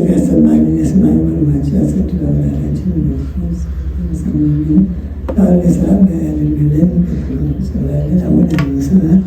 ያሰማኝ የሰማኝ ወርማችን ያሰድራላችን አሁን የሰላም ያደርግልን ስላለን አሁን ስላል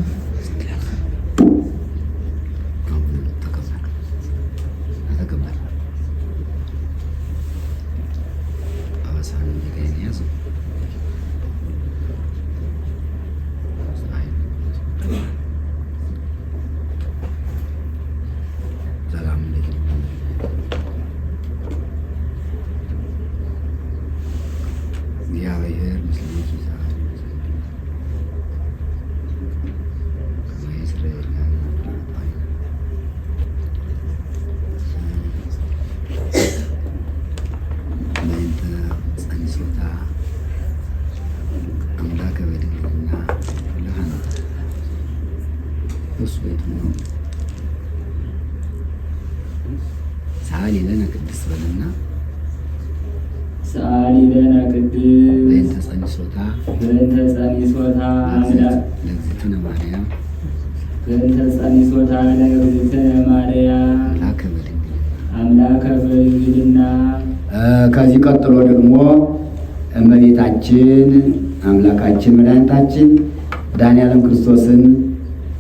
ሰአሊ ለነ ቅድስት በልና ሰአሊ ለነ ቅድስት በእንተ ጸኒሶታ አምላክ ለእግዝእትነ ማርያም በእንተ ጸኒሶታ ለእግዝእትነ ማርያም አምላከ በድንግልና። ከዚህ ቀጥሎ ደግሞ እመቤታችን አምላካችን መድኃኒታችን መድኃኔዓለም ክርስቶስን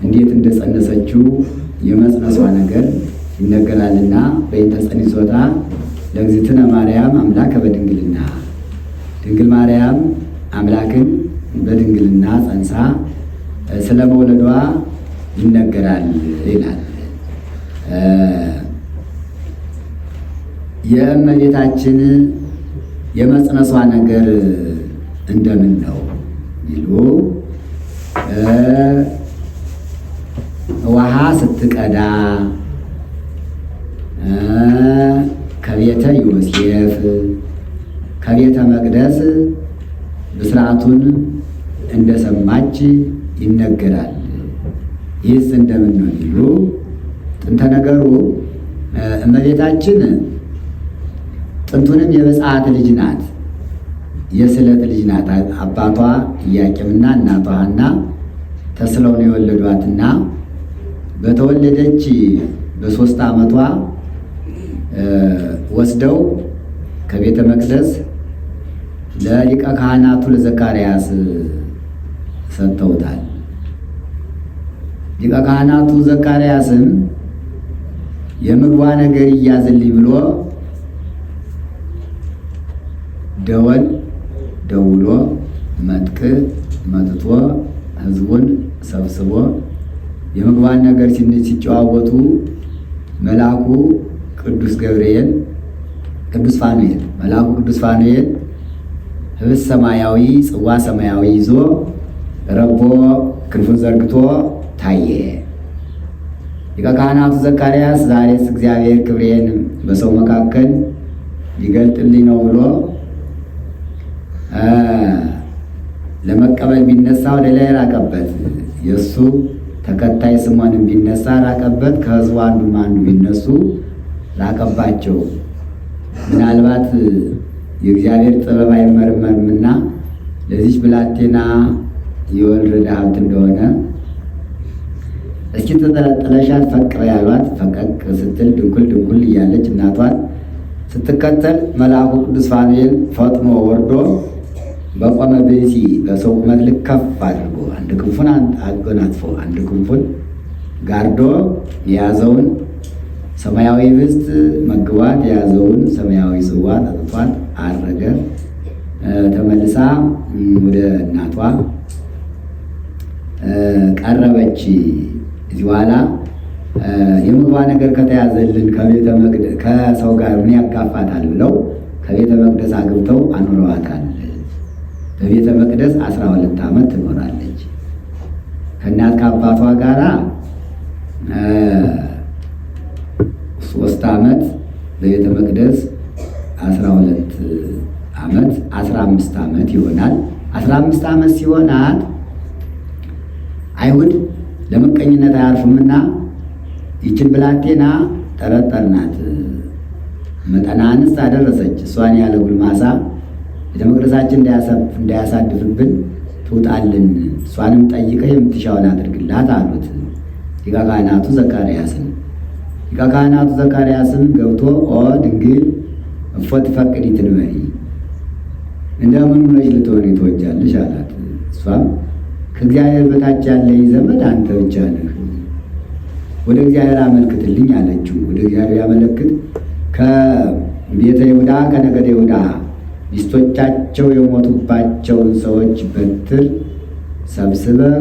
እንዴት እንደጸነሰችው የመጽነሷ ነገር ይነገራልና በእንተ ጸኒሶታ ለእግዝእትነ ማርያም አምላከ በድንግልና ድንግል ማርያም አምላክን በድንግልና ጸንሳ ስለ መውለዷ ይነገራል ይላል። የእመቤታችን የመጽነሷ ነገር እንደምን ነው ይሉ ውሃ ስትቀዳ ከቤተ ዮሴፍ ከቤተ መቅደስ ብስራቱን እንደሰማች ይነገራል። ይህስ እንደምን ነው ይሉ ጥንተ ነገሩ እመቤታችን ጥንቱንም የብፅዓት ልጅ ናት፣ የስዕለት ልጅ ናት። አባቷ ኢያቄምና እናቷ ሐና ተስለው ነው የወለዷትና በተወለደች በ3 ዓመቷ ወስደው ከቤተ መቅደስ ለሊቀ ካህናቱ ለዘካርያስ ሰጥተውታል። ሊቀ ካህናቱ ዘካርያስም የምግቧ ነገር ይያዝልኝ ብሎ ደወል ደውሎ መጥቅ መጥቶ ሕዝቡን ሰብስቦ የምግቧን ነገር ሲጨዋወቱ መልአኩ መልአኩ ቅዱስ ፋኑኤል ህብስት ሰማያዊ ጽዋ ሰማያዊ ይዞ ረቦ ክንፉን ዘርግቶ ታየ። ሊቀ ካህናቱ ዘካርያስ ዛሬስ እግዚአብሔር ክብሬን በሰው መካከል ሊገልጥልኝ ነው ብሎ ለመቀበል ቢነሳ ወደ ላይ ራቀበት። የእሱ ተከታይ ስምዖንም ቢነሳ ራቀበት። ከህዝቡ አንዱ ቢነሱ ራቀባቸው። ምናልባት የእግዚአብሔር ጥበብ አይመረመርምና ለዚች ብላቴና የወለደ ሀብት እንደሆነ እስኪ ጥለሻት ፈቅ ያሏት። ፈቀቅ ስትል ድንኩል ድንኩል እያለች እናቷን ስትከተል መልአኩ ቅዱስ ፋኑኤል ፈጥኖ ወርዶ በቆመ ብእሲ በሰው ቁመት ልክ ከፍ አድርጎ አንድ ክንፉን አጎናጽፎ አንድ ክንፉን ጋርዶ የያዘውን ሰማያዊ ህብስት መግቧት የያዘውን ሰማያዊ ጽዋ ጠጥቷት አረገ። ተመልሳ ወደ እናቷ ቀረበች። እዚህ በኋላ የምግቧ ነገር ከተያዘልን ከሰው ጋር ምን ያጋፋታል ብለው ከቤተ መቅደስ አግብተው አኑረዋታል። በቤተ መቅደስ 12 ዓመት ትኖራለች። ከእናት ከአባቷ ጋራ 3 ዓመት በቤተ መቅደስ 12 ዓመት 15 ዓመት ይሆናል። 15 ዓመት ሲሆናት አይሁድ ለምቀኝነት አያርፉምና ይችን ብላቴና ጠረጠርናት። መጠነ አንስት አደረሰች። እሷን ያለ ጉልማሳ ቤተ መቅደሳችን እንዳያሳድፍብን ትውጣልን፣ እሷንም ጠይቀህ የምትሻውን አድርግላት አሉት ሊቀ ካህናቱ ዘካርያስን። ሊቀ ካህናቱ ዘካርያስም ገብቶ ኦ ድንግል እፎ ትፈቅዲ ትንበሪ፣ እንደምን ሆነሽ ልትሆኚ ትወጃለሽ አላት። እሷም ከእግዚአብሔር በታች ያለኝ ዘመድ አንተ ብቻ ነህ፣ ወደ እግዚአብሔር አመልክትልኝ አለችው። ወደ እግዚአብሔር ያመለክት ከቤተ ይሁዳ ከነገደ ይሁዳ ሚስቶቻቸው የሞቱባቸውን ሰዎች በትር ሰብስበህ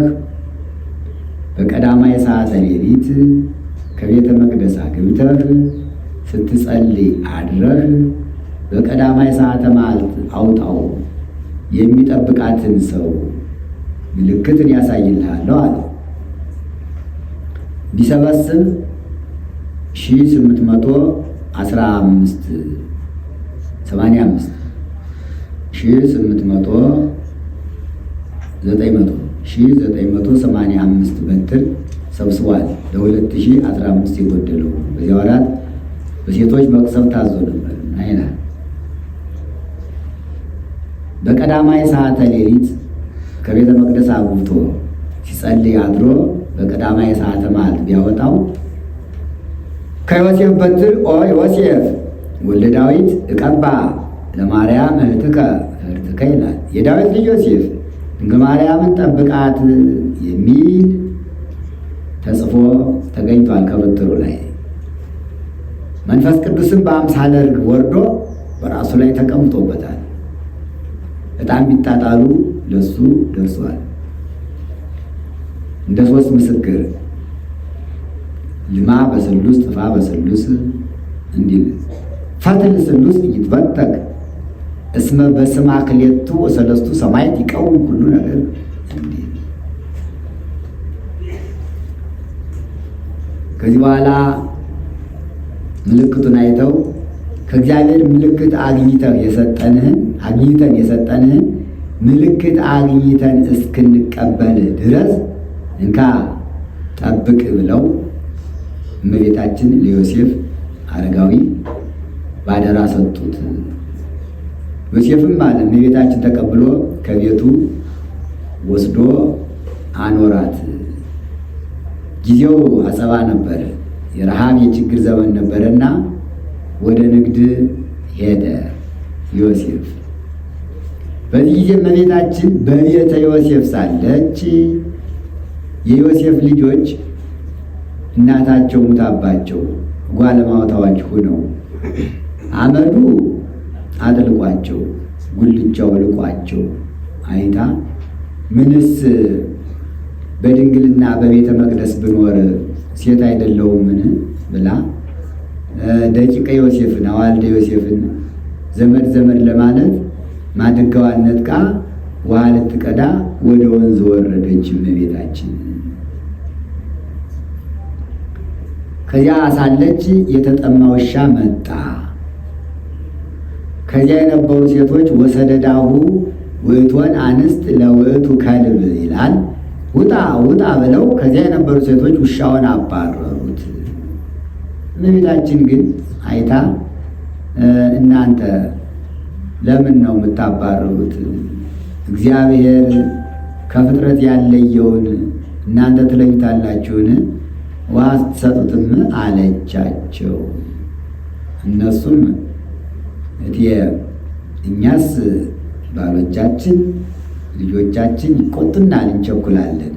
በቀዳማይ ሰዓተ ሌሊት ከቤተ መቅደስ አግብተህ ስትጸልይ አድረህ በቀዳማይ ሰዓተ መዓልት አውጣው፣ የሚጠብቃትን ሰው ምልክትን ያሳይልሃለሁ አለው። ቢሰበስብ 1985 በትር ሰብስቧል። ለ2015 የጎደለው በዚያ ወራት በሴቶች መቅሰፍት ታዞ ነበር ይላል። በቀዳማይ ሰዓተ ሌሊት ከቤተ መቅደስ አጉብቶ ሲጸልይ አድሮ በቀዳማይ ሰዓተ መዓልት ቢያወጣው ከዮሴፍ በትር ኦ ዮሴፍ ወልደ ዳዊት እቀባ ለማርያም እህትከ እህትከ ይላል። የዳዊት ልጅ ዮሴፍ ድንግል ማርያምን ጠብቃት የሚል ተጽፎ ተገኝቷል ከበትሩ ላይ። መንፈስ ቅዱስም በአምሳለ ርግብ ወርዶ በራሱ ላይ ተቀምጦበታል። በጣም ቢጣጣሉ ለሱ ደርሷል። እንደ 3 ምስክር ልማ በስሉስ ጥፋ በስሉስ እንዲል ፈትል ስሉስ ይትበተክ እስመ በስማ ክሌቱ ወሰለስቱ ሰማያት ይቀውም ሁሉ ነገር እንዲል። ከዚህ በኋላ ምልክቱን አይተው ከእግዚአብሔር ምልክት አግኝተን የሰጠንህን ምልክት አግኝተን እስክንቀበል ድረስ እንካ ጠብቅ ብለው እመቤታችን ለዮሴፍ አረጋዊ ባደራ ሰጡት። ዮሴፍም አለ እመቤታችን ተቀብሎ ከቤቱ ወስዶ አኖራት። ጊዜው አጸባ ነበር፣ የረሃብ የችግር ዘመን ነበረና ወደ ንግድ ሄደ ዮሴፍ። በዚህ ጊዜ እመቤታችን በቤተ ዮሴፍ ሳለች የዮሴፍ ልጆች እናታቸው ሙታባቸው ጓለማውታዎች ሆነው አመዱ አጥልቋቸው ጉልቻው ልቋቸው አይታ ምንስ በድንግልና በቤተ መቅደስ ብኖር ሴት አይደለሁምን ብላ ደቂቀ ዮሴፍን አዋልደ ዮሴፍን ዘመድ ለማለት ማድጋዋን ነጥቃ ውሃ ልትቀዳ ወደ ወንዝ ወረደች እመቤታችን። ከዚያ ሳለች የተጠማ ውሻ መጣ። ከዚያ የነበሩ ሴቶች ወሰደዳሁ ውእቶን አንስት ለውእቱ ከልብ ይላል። ውጣ ውጣ ብለው ከዚያ የነበሩ ሴቶች ውሻውን አባረሩት። እመቤታችን ግን አይታ እናንተ ለምን ነው የምታባረሩት? እግዚአብሔር ከፍጥረት ያለየውን እናንተ ትለዩታላችሁን? ውሃ አትሰጡትም አለቻቸው። እነሱም እትዬ እኛስ ባሎቻችን ልጆቻችን ይቆጡናል፣ እንቸኩላለን።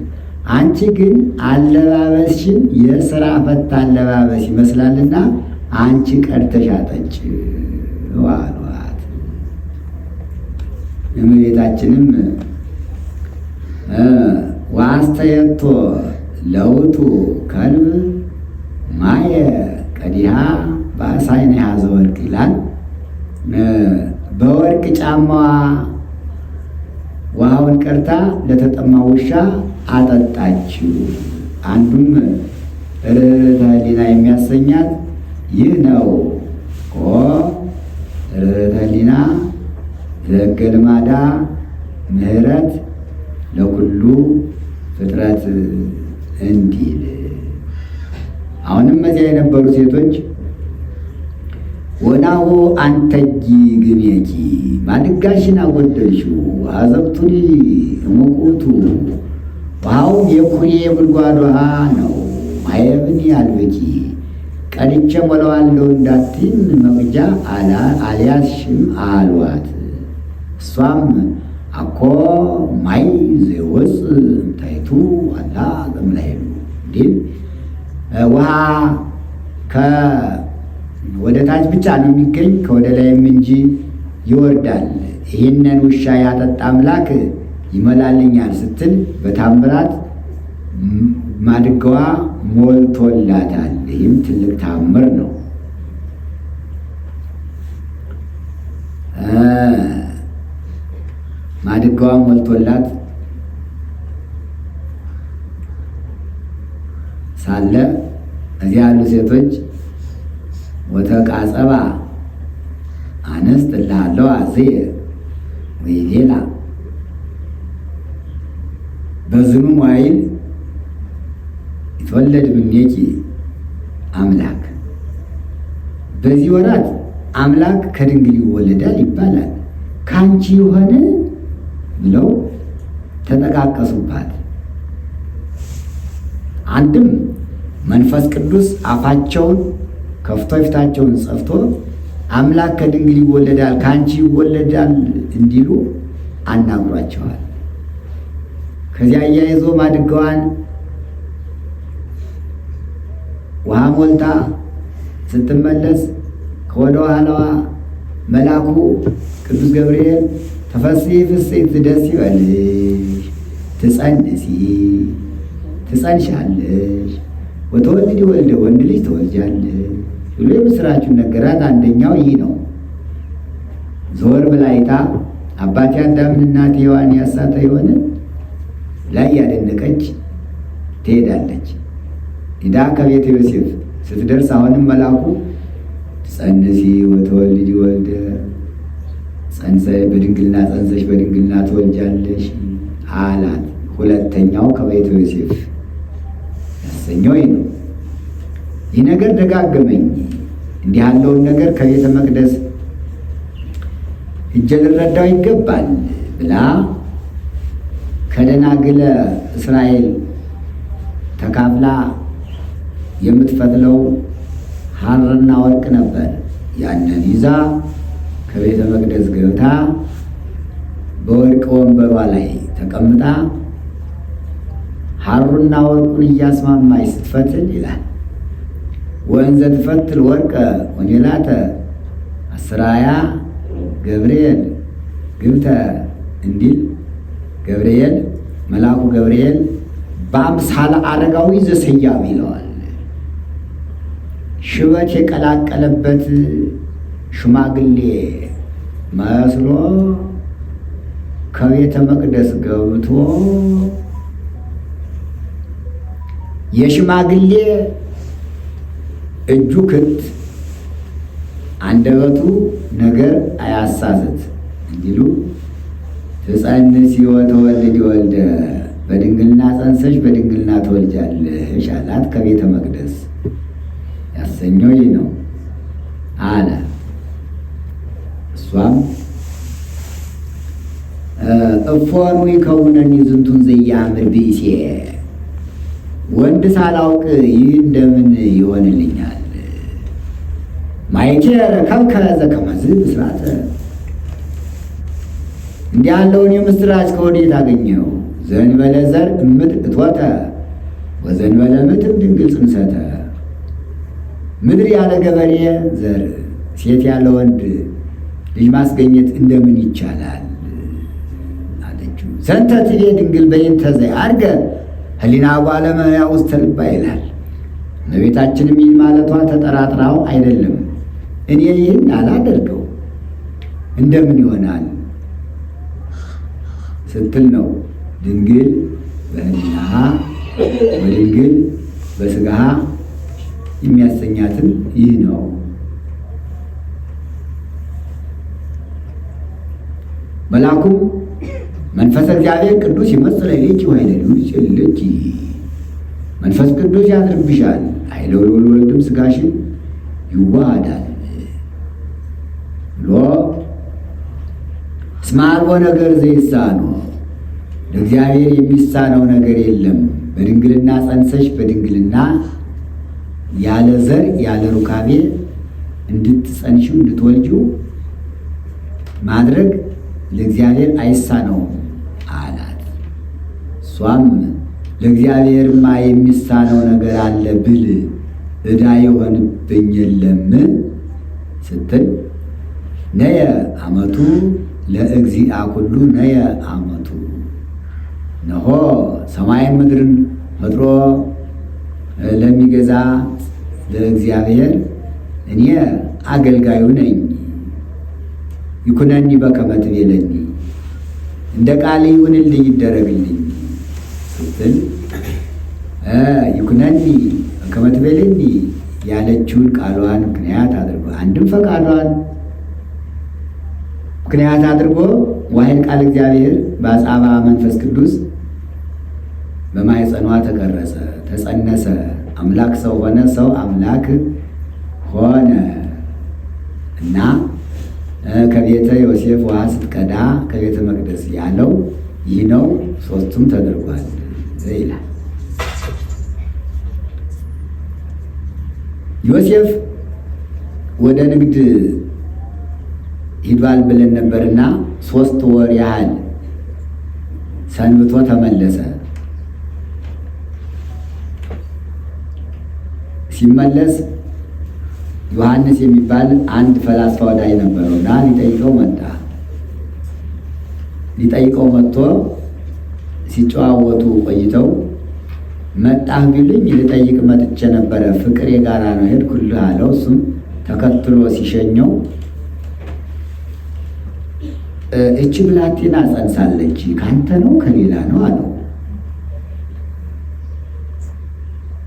አንቺ ግን አለባበስሽን የሥራ ፈት አለባበስ ይመስላልና አንቺ ቀድተሽ አጠጪው አሏት። እመቤታችንም ወአስተየቶ ለውጡ ከልብ ማየ ቀዲሃ በአሳይነ ያዘ ወርቅ ይላል። በወርቅ ጫማዋ ውሃውን ቀርታ ለተጠማ ውሻ አጠጣችው። አንዱም ርኅርኅተ ሕሊና የሚያሰኛት ይህ ነው። ርኅርኅተ ሕሊና ዘእገ ልማዳ ምሕረት ለኩሉ ፍጥረት እንዲል። አሁንም እዚያ የነበሩ ሴቶች ወናሁ አንተጂ ግሜኪ ማድጋሽን አጎደልሽው፣ አዘብቱኒ እሙቁቱ ውሃው የኩሬ ጉድጓድ ውሃ ነው፣ ማየብኒ አልብኪ ቀድቼ ሞላዋለሁ እንዳትዪ መቅጃ አልያዝሽም አሏት። እሷም አኮ ማይ ዘይወፅእ እምታይቱ አላ እምላይሉ እንዲል ውሃ ወደ ታች ብቻ ነው የሚገኝ ከወደ ላይም እንጂ ይወርዳል። ይህንን ውሻ ያጠጣ አምላክ ይመላልኛል ስትል በታምራት ማድጋዋ ሞልቶላታል። ይህም ትልቅ ታምር ነው። ማድጋዋ ሞልቶላት ሳለ እዚያ ያሉ ሴቶች ወተቃጸባ አንስት እልሃለሁ አዝየ ወይሌላ በዝኑ መዋዕል ይትወለድ እምኔኪ አምላክ። በዚህ ወራት አምላክ ከድንግል ይወለዳል ይባላል፣ ካንቺ የሆነ ብለው ተጠቃቀሱባት። አንድም መንፈስ ቅዱስ አፋቸውን ከፍቶ ፊታቸውን ጸፍቶ አምላክ ከድንግል ይወለዳል ካንቺ ይወለዳል እንዲሉ አናግሯቸዋል። ከዚያ አያይዞ ማድጋዋን ውሃ ሞልታ ስትመለስ ከወደ ኋላዋ መልአኩ ቅዱስ ገብርኤል ተፈሥሒ ፍሥሕት ደስ ይበልሽ ትጸንሲ ትጸንሻለሽ ወተወልድ ወልደ ወንድ ልጅ ትወልጃለሽ ብሎ የምስራቹን ነገራት። አንደኛው ይህ ነው። ዘወር ብላ አይታ አባቴ አዳምን እናቴ ሔዋን ያሳተ የሆነ ላይ ያደነቀች ትሄዳለች። ሂዳ ከቤተ ዮሴፍ ስትደርስ አሁንም መልአኩ ትጸንሲ ወተወልድ ወልደ በድንግልና ጸንሰሽ በድንግልና ትወልጃለሽ አላት። ሁለተኛው ከቤተ ዮሴፍ ያሰኘው ይህ ነው። ይህ ነገር ደጋገመኝ፣ እንዲህ ያለውን ነገር ከቤተ መቅደስ እጀ ልረዳው ይገባል ብላ ከደናግለ እስራኤል ተካፍላ የምትፈትለው ሐርና ወርቅ ነበር። ያንን ይዛ ከቤተ መቅደስ ገብታ በወርቅ ወንበሯ ላይ ተቀምጣ ሐሩና ወርቁን እያስማማች ስትፈትል ይላል። ወእንዘ ትፈትል ወርቀ ወኔላተ አስራያ ገብርኤል ግብተ እንዲል ገብርኤል መልአኩ ገብርኤል በአምሳለ አረጋዊ ዘሰያም ይለዋል። ሽበት የቀላቀለበት ሽማግሌ መስሎ ከቤተ መቅደስ ገብቶ የሽማግሌ እጁ ክት አንደበቱ ነገር አያሳስት እንዲሉ ትጸንሲ ወተወልድ ወልደ በድንግልና ጸንሰሽ በድንግልና ትወልጃለሽ አላት። ከቤተ መቅደስ ያሰኘው ይህ ነው አለ። እሷም እፎኑ ይከውነኒ ዝንቱን ዘያምር ብእሴ ወንድ ሳላውቅ ይህ እንደምን ይሆንልኛል? ማይኬ ረከብከ ዘከመዝ ብስራተ እንዲህ ያለውን የምስራች ከወዴት አገኘው? ዘእንበለ ዘር እምጥ እቶተ ወዘእንበለ ምድር ድንግል ጽንሰተ። ምድር ያለ ገበሬ ዘር፣ ሴት ያለ ወንድ ልጅ ማስገኘት እንደምን ይቻላል አለችው። ዘንተ ትቤ ድንግል በይንተ ዘአርገ ህሊና ጓለመያ ውስተ ልባ ይላል። እመቤታችንም ይህን ማለቷ ተጠራጥራው አይደለም። እኔ ይህን አላደርገው እንደምን ይሆናል ስትል ነው። ድንግል በህሊናሃ ወድንግል በስጋሃ የሚያሰኛትን ይህ ነው። መልአኩም መንፈሰ እግዚአብሔር ቅዱስ ይመጽእ ሌኪ ወኃይለ ልዑል መንፈስ ቅዱስ ያድርብሻል፣ ኃይለ ልዑል ወልድም ስጋሽን ይዋሃዳል ብሎ እስመ አልቦ ነገር ዘይሳነው ለእግዚአብሔር የሚሳነው ነገር የለም። በድንግልና ጸንሰሽ በድንግልና ያለ ዘር ያለ ሩካቤ እንድትጸንሺው እንድትወልጂው ማድረግ ለእግዚአብሔር አይሳነውም አላት። እሷም ለእግዚአብሔርማ የሚሳነው ነገር አለ ብል ዕዳ የሆንብኝ የለም ስትል ነየ አመቱ ለእግዚአ ኩሉ ነየ አመቱ ነሆ ሰማይን ምድርን ፈጥሮ ለሚገዛ ለእግዚአብሔር እኔ አገልጋዩ ነኝ። ይኩነኒ በከመ ትቤለኒ እንደ ቃል ይሁንልኝ ይደረግልኝ ስትል ይኩነኒ በከመ ትቤለኒ ያለችውን ቃሏን ምክንያት አድርጎ አንድም ፈቃዷን ምክንያት አድርጎ ዋሕድ ቃል እግዚአብሔር በአጻባ መንፈስ ቅዱስ በማኅፀኗ ተቀረጸ፣ ተጸነሰ፣ አምላክ ሰው ሆነ፣ ሰው አምላክ ሆነ እና ከቤተ ዮሴፍ ውሃ ስትቀዳ ከቤተ መቅደስ ያለው ይህ ነው። ሦስቱም ተደርጓል ይላል። ዮሴፍ ወደ ንግድ ሂዷል ብለን ነበርና 3 ወር ያህል ሰንብቶ ተመለሰ። ሲመለስ ዮሐንስ የሚባል አንድ ፈላስፋ ወዳጅ ነበረውና ሊጠይቀው መጣ። ሊጠይቀው መጥቶ ሲጨዋወቱ ቆይተው መጣህ ቢሉኝ ልጠይቅ መጥቼ ነበረ፣ ፍቅር የጋራ ነው ሄድኩልህ አለው። እሱም ተከትሎ ሲሸኘው እቺ ብላቴና ጸንሳለች፣ ካንተ ነው ከሌላ ነው አለው።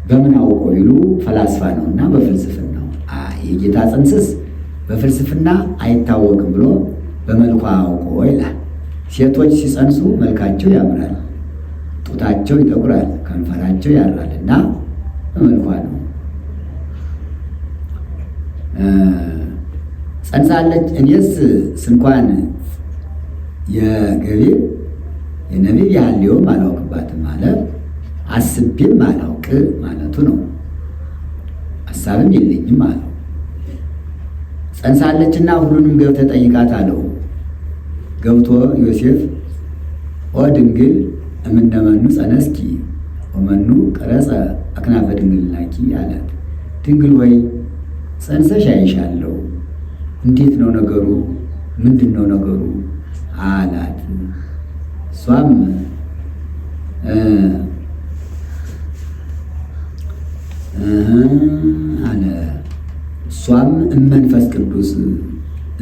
በምን አውቆ ይሉ ፈላስፋ ነውና በፍልስፍናው የጌታ ጽንስስ በፍልስፍና አይታወቅም ብሎ በመልኳ አውቆ ይላል። ሴቶች ሲጸንሱ መልካቸው ያምራል፣ ጡታቸው ይጠቁራል፣ ከንፈራቸው ያራል እና በመልኳ ነው። ጸንሳለች። እኔስ ስንኳን የገቢር የነቢብ ያህልዮም አላውቅባትም ማለት አስቤም አላውቅ ማለቱ ነው። ሀሳብም የለኝም አለው። ጸንሳለችና ሁሉንም ገብተህ ጠይቃት አለው። ገብቶ ዮሴፍ ኦ ድንግል እምነመኑ ጸነስኪ ወመኑ ቀረጸ አክናፈ ድንግልናኪ አላት። ድንግል ወይ ጸንሰሽ አይሻለሁ፣ እንዴት ነው ነገሩ? ምንድን ነው ነገሩ አላት። እሷም አለ እሷም እመንፈስ ቅዱስ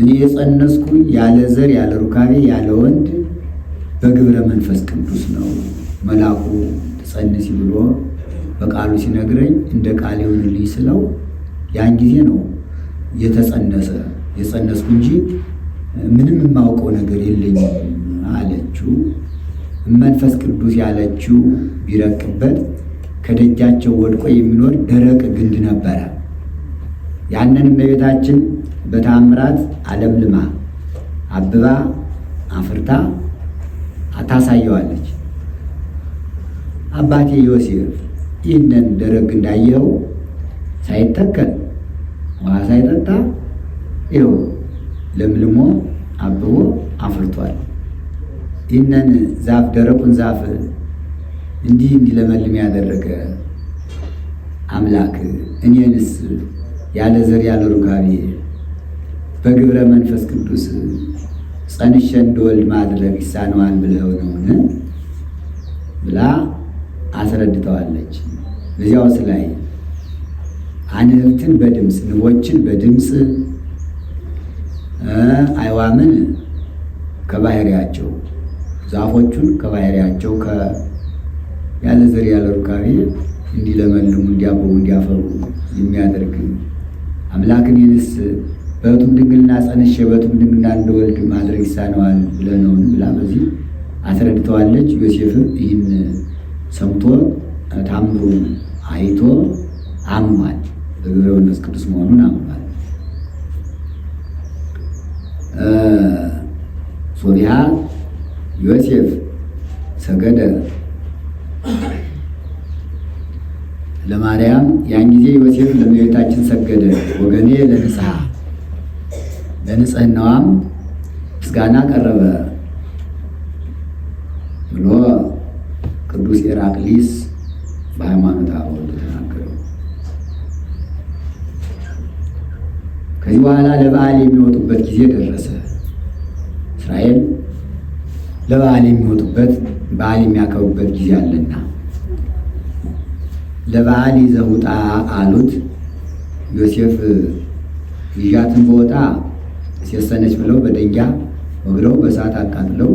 እኔ የጸነስኩኝ ያለ ዘር ያለ ሩካቤ ያለ ወንድ በግብረ መንፈስ ቅዱስ ነው። መልአኩ ትጸንሲ ብሎ በቃሉ ሲነግረኝ እንደ ቃል ይሁንልኝ ስለው ያን ጊዜ ነው የጸነስኩ እንጂ ምንም የማውቀው ነገር የለኝም አለችው። መንፈስ ቅዱስ ያለችው ቢረቅበት ከደጃቸው ወድቆ የሚኖር ደረቅ ግንድ ነበረ። ያንን እመቤታችን በታምራት አለምልማ አብባ አፍርታ ታሳየዋለች። አባቴ ዮሴፍ ይህንን ደረቅ እንዳየኸው ሳይተከል ውሃ ሳይጠጣ ይኸው ለምልሞ አብቦ አፍርቷል። ይህንን ዛፍ ደረቁን ዛፍ እንዲህ እንዲለመልም ያደረገ አምላክ እኔንስ ያለ ዘር ያለ ሩካቤ በግብረ መንፈስ ቅዱስ ጸንሼ እንድወልድ ማድረግ ይሳነዋል ብለው ነውን ብላ አስረድተዋለች። በዚያውስ ላይ አንህብትን በድምፅ ንቦችን በድምፅ አይዋምን ከባህሪያቸው ዛፎቹን ከባህሪያቸው ያለ ዘር ያለ ሩካቤ እንዲለመልሙ እንዲያብቡ እንዲያፈሩ የሚያደርግ አምላክን እኔንስ በሕቱም ድንግልና ጸንሼ በሕቱም ድንግልና እንድወልድ ማድረግ ይሳነዋል ብለህ ነውን ብላ በዚህ አስረድተዋለች። ዮሴፍም ይህን ሰምቶ ታምሩን አይቶ አምኗል። በግብረ መንፈስ ቅዱስ መሆኑን አምኗል። ሶቢሃ ዮሴፍ ሰገደ ለማርያም ያን ጊዜ ዮሴፍ ለእመቤታችን ሰገደ። ወገኔ ለንጽሕናዋም ምስጋና ቀረበ ብሎ ቅዱስ ኢራቅሊስ በሃይማኖተ አበው እንደተናገረው። ከዚህ በኋላ ለበዓል የሚወጡበት ጊዜ ደረሰ። እስራኤል ለበዓል የሚወጡበት በዓል የሚያከቡበት ጊዜ አለና ለበዓል ይዘህ ውጣ አሉት። ዮሴፍ ይዣትን በወጣ ሴሰነች ብለው በደንጊያ ወግረው በእሳት አቃጥለው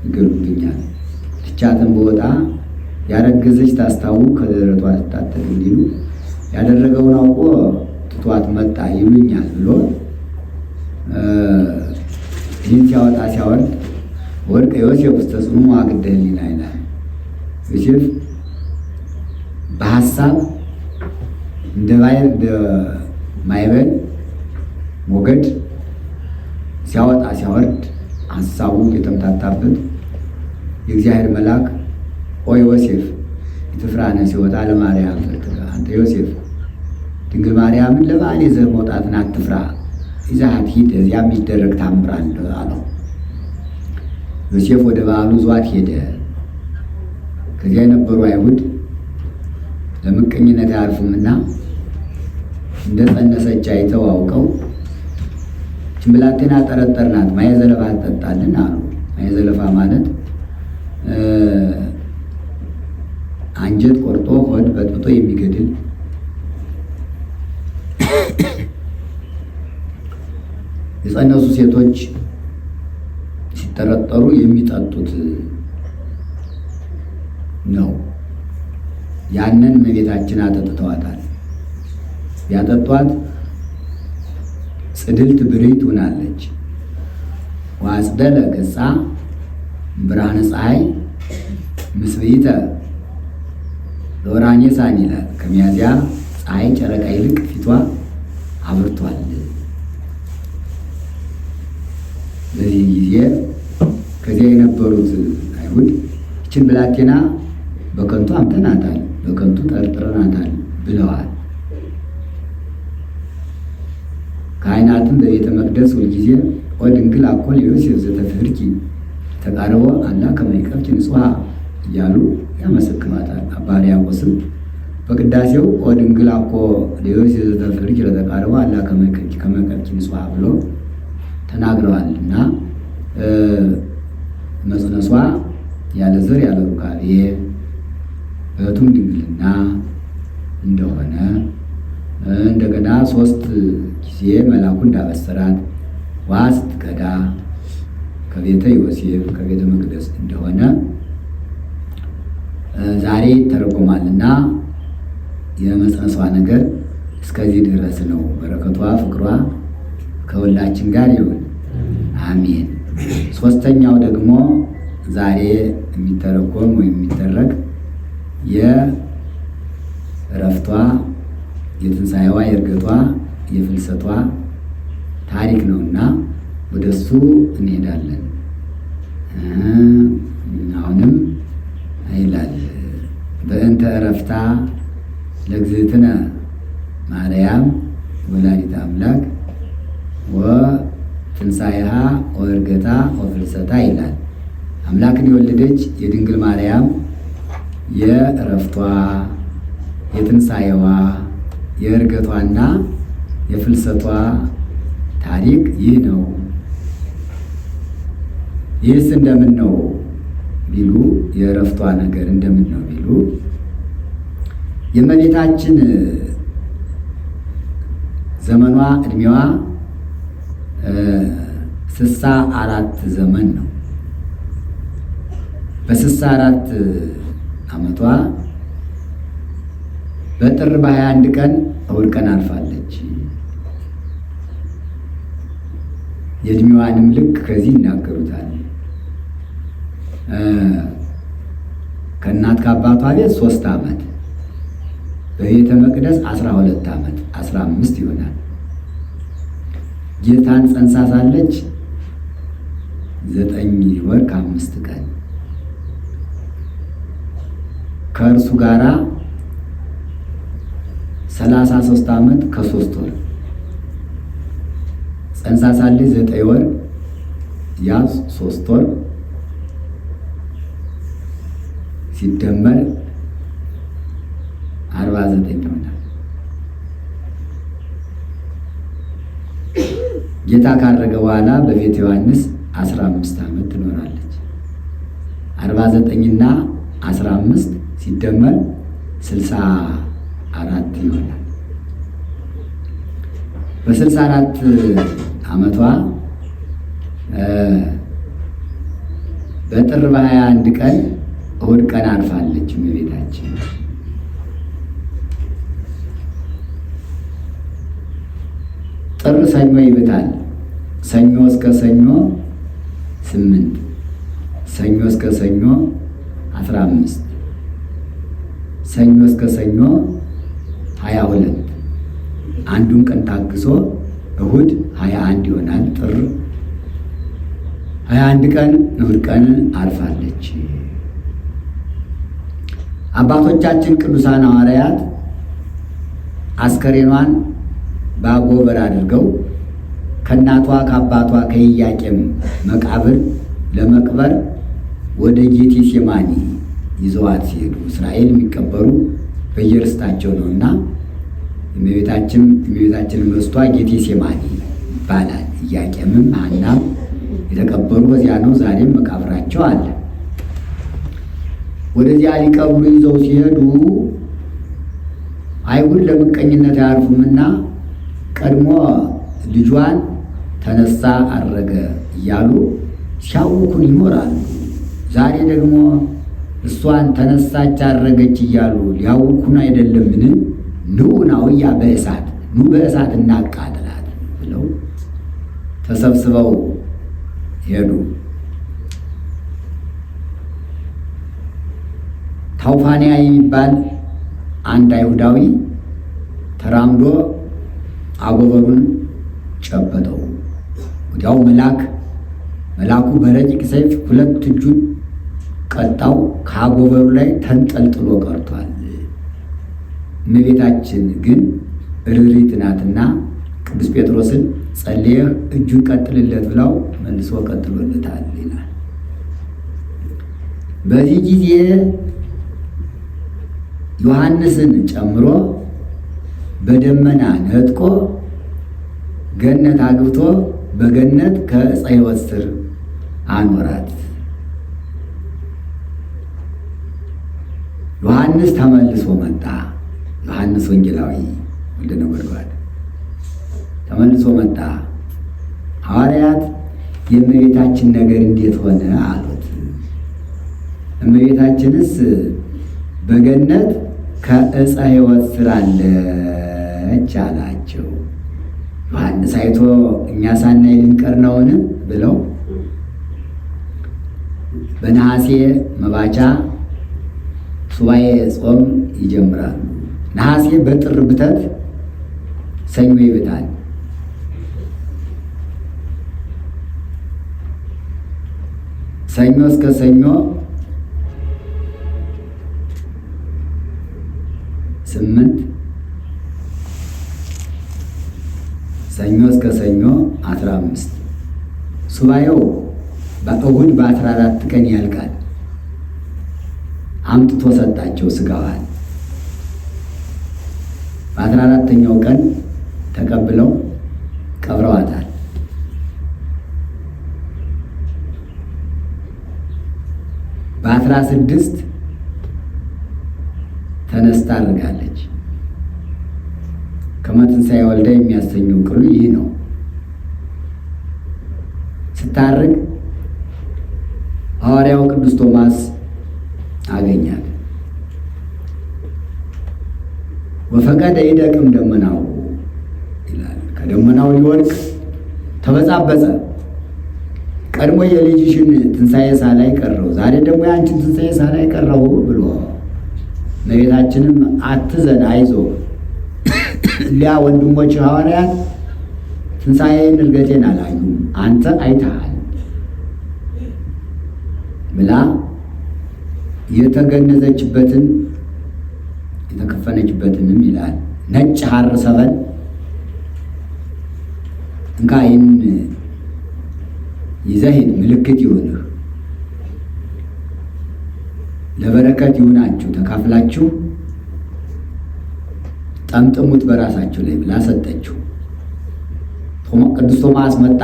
ይገሉብኛል። ትቻትን በወጣ ያረገዘች ታስታውቅ ከደረቷ ትታጠቅ እንዲሉ ያደረገውን አውቆ ትቷት መጣ ይሉኛል ብሎ ይህን ሲያወጣ ሲያወርድ ወድቀ ዮሴፍ ውስጥ ተጽዕኖ አግደ ህሊና ይላል። ዮሴፍ በሀሳብ እንደ ማይበል ሞገድ ሲያወጣ ሲያወርድ ሀሳቡ የተምታታበት የእግዚአብሔር መልአክ ኦ ዮሴፍ ኢትፍራነ ሲወጣ ለማርያም ፍርትከ አንተ ዮሴፍ ድንግል ማርያምን ለበዓል ይዘህ መውጣትን አትፍራ፣ ይዛሃት ሂድ፣ እዚያ የሚደረግ ታምር አለ አለው። ዮሴፍ ወደ በዓሉ ዟት ሄደ። ከዚያ የነበሩ አይሁድ ለምቀኝነት አያርፉምና እንደ ጸነሰች አይተው አውቀው ችንብላቴና ጠረጠርናት ማየ ዘለፋ ትጠጣልን አሉ። ማየ ዘለፋ ማለት አንጀት ቆርጦ ሆድ በጥብጦ የሚገድል የጸነሱ ሴቶች ሲጠረጠሩ የሚጠጡት ነው። ያንን እመቤታችን አጠጥተዋታል። ያጠጧት ጽድልት ብርይት ሆናለች። ዋጽደለ ገጻ ብርሃነ ፀሐይ ምስብይተ ለወራኔ ሳን ይላል። ከሚያዚያ ፀሐይ ጨረቃ ይልቅ ፊቷ አብርቷል። በዚህ ጊዜ ከዚያ የነበሩት አይሁድ ይችን ብላቴና በከንቱ አምተናታል፣ በከንቱ ጠርጥረናታል ብለዋል። ካህናትም በቤተ መቅደስ ሁልጊዜ ኦ ድንግል አኮ ለዮሴፍ ዘተፍርኪ ተቃርቦ አላ ከመ ይቀብኪ ንጹሐ እያሉ ያመሰክኗታል። አባ ሕርያቆስም በቅዳሴው ኦ ድንግል አኮ ለዮሴፍ ዘተፍርኪ ለተቃርቦ አላ ከመ ይቀብኪ ንጹሐ ብሎ ተናግረዋል። እና መጽነሷ ያለ ዘር ያለ ሩካቤ በሕቱም ድንግልና እንደሆነ እንደገና 3 ጊዜ መልአኩ እንዳበሰራት ውሃ ስትቀዳ ከቤተ ዮሴፍ ከቤተ መቅደስ እንደሆነ ዛሬ ይተረጎማልና የመጽነሷ ነገር እስከዚህ ድረስ ነው። በረከቷ ፍቅሯ ከሁላችን ጋር ይሁን፣ አሜን። 3ኛው ደግሞ ዛሬ የሚተረጎም ወይም የሚደረግ የእረፍቷ የትንሣኤዋ የእርገቷ የፍልሰቷ ታሪክ ነውና ወደሱ እንሄዳለን። አሁንም ይላል በእንተ ዕረፍታ ለእግዝእትነ ማርያም ወላዲተ አምላክ ወትንሣኤሃ ወዕርገታ ወፍልሰታ ይላል። አምላክን የወለደች የድንግል ማርያም የዕረፍቷ የትንሣኤዋ የዕርገቷና የፍልሰቷ ታሪክ ይህ ነው። ይህስ እንደምን ነው ቢሉ የዕረፍቷ ነገር እንደምን ነው ቢሉ የእመቤታችን ዘመኗ ዕድሜዋ 64 ዘመን ነው። በ64 ዓመቷ በጥር በ21 ቀን እሑድ ቀን አርፋለች። የዕድሜዋንም ልክ ከዚህ ይናገሩታል። ከእናት ከአባቷ ቤት 3 ዓመት፣ በቤተ መቅደስ 12 ዓመት 15 ይሆናል። ጌታን ጸንሳ ሳለች 9 ወር ከ5 ቀን ከእርሱ ጋራ 33 ዓመት ከ3 ወር ጸንሳ ሳለች 9 ወር ያ 3 ወር ሲደመር 49 ይሆናል። ጌታ ካረገ በኋላ በቤተ ዮሐንስ 15 ዓመት ትኖራለች። 49 እና 15 ሲደመር 64 ይሆናል። በ64 ዓመቷ በጥር በ21 ቀን እሑድ ቀን አርፋለች እመቤታችን። ጥር ሰኞ ይብታል። ሰኞ እስከ ሰኞ 8፣ ሰኞ እስከ ሰኞ 15፣ ሰኞ እስከ ሰኞ 22፣ አንዱን ቀን ታግሶ እሑድ 21 ይሆናል። ጥር 21 ቀን እሑድ ቀን አርፋለች። አባቶቻችን ቅዱሳን ሐዋርያት አስከሬኗን በአጎበር አድርገው ከእናቷ ከአባቷ ከኢያቄም መቃብር ለመቅበር ወደ ጌቴሴማኒ ይዘዋት ሲሄዱ እስራኤል የሚቀበሩ በየርስታቸው ነውና የእመቤታችን ርስቷ ጌቴሴማኒ ይባላል። ኢያቄምም ሐናም የተቀበሩ በዚያ ነው። ዛሬም መቃብራቸው አለ። ወደዚያ ሊቀብሩ ይዘው ሲሄዱ አይሁድ ለምቀኝነት አያርፉምና ቀድሞ ልጇን ተነሳ አረገ እያሉ ሲያውኩን ይኖራሉ። ዛሬ ደግሞ እሷን ተነሳች አረገች እያሉ ሊያውኩን አይደለምን? ኑ ናውያ በእሳት ኑ በእሳት እናቃጥላት ብለው ተሰብስበው ሄዱ። ታውፋንያ የሚባል አንድ አይሁዳዊ ተራምዶ አጎበሩን ጨበጠው። ወዲያው መልአኩ በረቂቅ ሰይፍ 2 እጁን ቀጣው። ከአጎበሩ ላይ ተንጠልጥሎ ቀርቷል። እመቤታችን ግን ርሪት ናትና ቅዱስ ጴጥሮስን ጸልየህ እጁን ቀጥልለት ብላው መልሶ ቀጥሎለታል ይላል። በዚህ ጊዜ ዮሐንስን ጨምሮ በደመና ነጥቆ ገነት አግብቶ በገነት ከዕፀ ሕይወት ስር አኖራት። ዮሐንስ ተመልሶ መጣ። ዮሐንስ ወንጌላዊ ወልደ ነጎድጓድ ተመልሶ መጣ። ሐዋርያት የእመቤታችን ነገር እንዴት ሆነ አሉት። እመቤታችንስ በገነት ከዕፀ ሕይወት ስር አለች አላቸው። ዮሐንስ አይቶ እኛ ሳናይ ልንቀር ነውን ብለው በነሐሴ መባቻ ሱባኤ ጾም ይጀምራሉ። ነሐሴ በጥር ብተት ሰኞ ይብታል። ሰኞ እስከ ሰኞ 8 ሰኞ እስከ ሰኞ 15 ሱባኤው በእሁድ በ14 ቀን ያልቃል። አምጥቶ ሰጣቸው ስጋዋን። በ14ኛው ቀን ተቀብለው ቀብረዋታል። በ16 ተነስታ አድርጋለች። ከመትንሣኤ ወልዳ የሚያሰኘው ቅሉ ይህ ነው። ስታርግ ሐዋርያው ቅዱስ ቶማስ አገኛት። ወፈቀደ ይደቅም ደመናው ይላል። ከደመናው ሊወድቅ ተበጻበጸ። ቀድሞ የልጅሽን ትንሣኤ ሳላይ ቀረው፣ ዛሬ ደግሞ የአንቺን ትንሣኤ ሳላይ ቀረው ብሎ እመቤታችንም አትዘን፣ አይዞ ሊያ ወንድሞች ሐዋርያት ትንሣኤን እርገቴን አላዩም፣ አንተ አይተሃል ብላ የተገነዘችበትን የተከፈነችበትንም ይላል ነጭ ሐር ሰበን እንካ ይህን ይዘህ ሂድ፣ ምልክት ይሁንህ፣ ለበረከት ይሁናችሁ፣ ተካፍላችሁ ጠምጥሙት በራሳችሁ ላይ ብላ ሰጠችው። ቅዱስ ቶማስ መጣ፣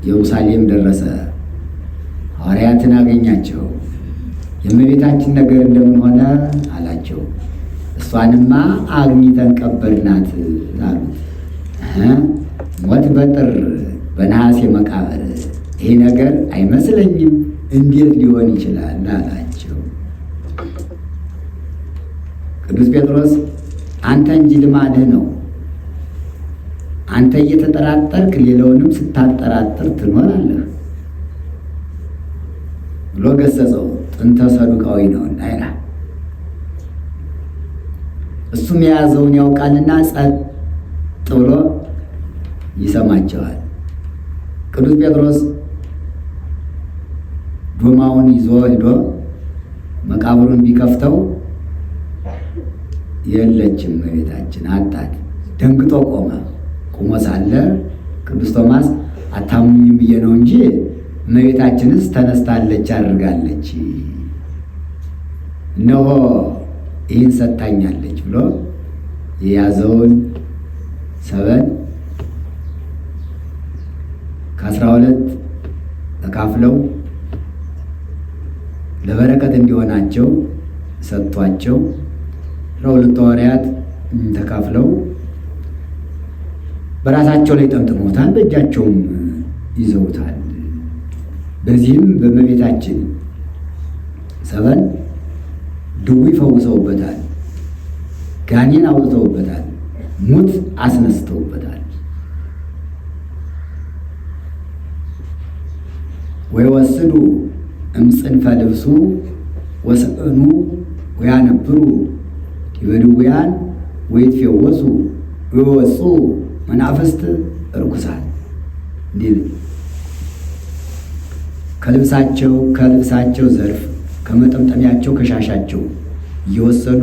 ኢየሩሳሌም ደረሰ፣ ሐዋርያትን አገኛቸው። የእመቤታችን ነገር እንደምን ሆነ አላቸው። እሷንማ አግኝተን ቀበርናት አሉት። ሞት በጥር በነሐሴ መቃብር፣ ይሄ ነገር አይመስለኝም፣ እንዴት ሊሆን ይችላል አላቸው። ቅዱስ ጴጥሮስ አንተ እንጂ ልማድህ ነው፣ አንተ እየተጠራጠርክ ሌላውንም ስታጠራጥር ትኖራለህ ብሎ ገሰጸው። ጥንተ ሰዱቃዊ ነውና ይላል። እሱም የያዘውን ያውቃልና ጸጥ ብሎ ይሰማቸዋል። ቅዱስ ጴጥሮስ ዶማውን ይዞ ሄዶ መቃብሩን ቢከፍተው የለችም እመቤታችን፣ አጣት። ደንግጦ ቆመ። ቁሞ ሳለ ቅዱስ ቶማስ አታሙኝም ብዬ ነው እንጂ እመቤታችንስ ተነስታለች፣ አድርጋለች፣ እነሆ ይህን ሰጥታኛለች ብሎ የያዘውን ሰበን ከ12 ተካፍለው ለበረከት እንዲሆናቸው ሰጥቷቸው 12 ሐዋርያት ተካፍለው በራሳቸው ላይ ጠምጥመውታል፣ በእጃቸውም ይዘውታል። በዚህም በእመቤታችን ሰበን ድውይ ፈውሰውበታል፣ ጋኔን አውጥተውበታል፣ ሙት አስነስተውበታል። ወይወስዱ እምጽንፈ ልብሱ ወሰእኑ ወያነብሩ ይበድውያን ወይትፌወሱ ወይወፁ መናፍስት ርኩሳን እንዲል ከልብሳቸው ዘርፍ ከመጠምጠሚያቸው ከሻሻቸው እየወሰዱ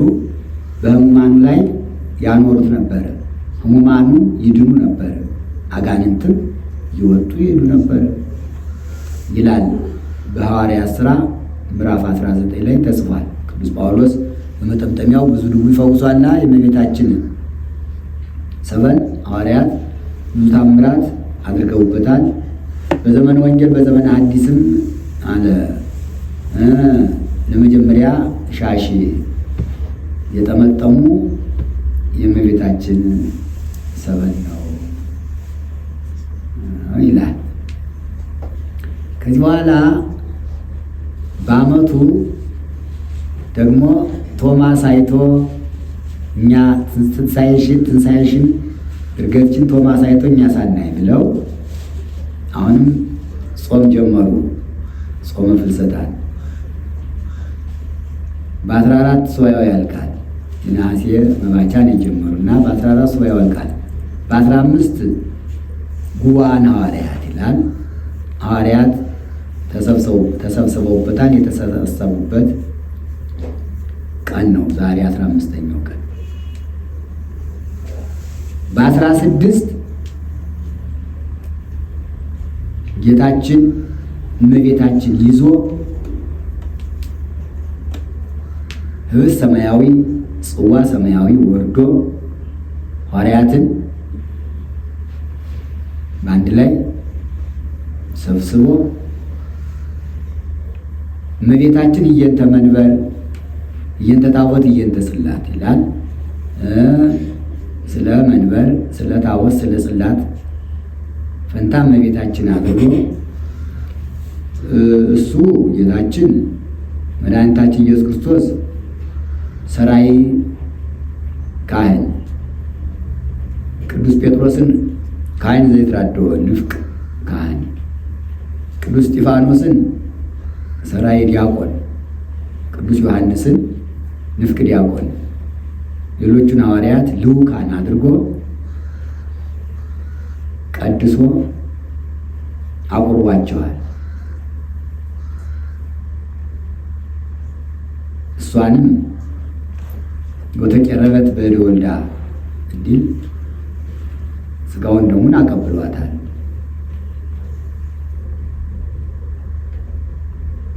በሕሙማኑ ላይ ያኖሩት ነበረ። ሕሙማኑ ይድኑ ነበር፣ አጋንንትም ይወጡ ይሄዱ ነበር ይላል በሐዋርያት ሥራ ምዕራፍ 19 ላይ ተጽፏል። ቅዱስ ጳውሎስ በመጠምጠሚያው ብዙ ድውይ ፈውሷልና የእመቤታችን ሰበን ሐዋርያት ብዙ ታምራት አድርገውበታል። በዘመነ ወንጌል በዘመነ ሐዲስም አለ ለመጀመሪያ ሻሽ የጠመጠሙ የእመቤታችን ሰበን ነው ይላል። ከዚህ በኋላ በዓመቱ ደግሞ ቶማስ አይቶ እኛ ትንሣኤሽን እርገትሽን ቶማስ አይቶ እኛ ሳናይ ብለው አሁንም ጾም ጀመሩ። ጾመ ፍልሰታን በ14 ሱባኤው ያልቃል። ነሐሴ መባቻን የጀመሩና በ14 ሱባኤው ያልቃል። በ15 ጉባኤነ ሐዋርያት ይላል። ሐዋርያት ተሰብስበውበታል። የተሰበሰቡበት ቀን ነው ዛሬ 15ኛው ቀን። በ16 ጌታችን እመቤታችን ይዞ ህብስት ሰማያዊ ጽዋ ሰማያዊ ወርዶ ሐዋርያትን በአንድ ላይ ሰብስቦ እመቤታችን እየንተ መንበር እየንተ ታቦት እየንተ ጽላት ይላል። ስለ መንበር፣ ስለ ታቦት፣ ስለ ጽላት ፈንታ እመቤታችን አድርጎ እሱ ጌታችን መድኃኒታችን ኢየሱስ ክርስቶስ ሰራይ ካህን፣ ቅዱስ ጴጥሮስን ካህን ዘይትራድኦ ንፍቅ ካህን፣ ቅዱስ እስጢፋኖስን ሰራይ ዲያቆን፣ ቅዱስ ዮሐንስን ንፍቅ ዲያቆን፣ ሌሎቹን ሐዋርያት ልዑካን አድርጎ ቀድሶ አቁርቧቸዋል። እሷንም ወተቀረበት በእደ ወልዳ እንዲል ሥጋውን ደሙን አቀብሏታል።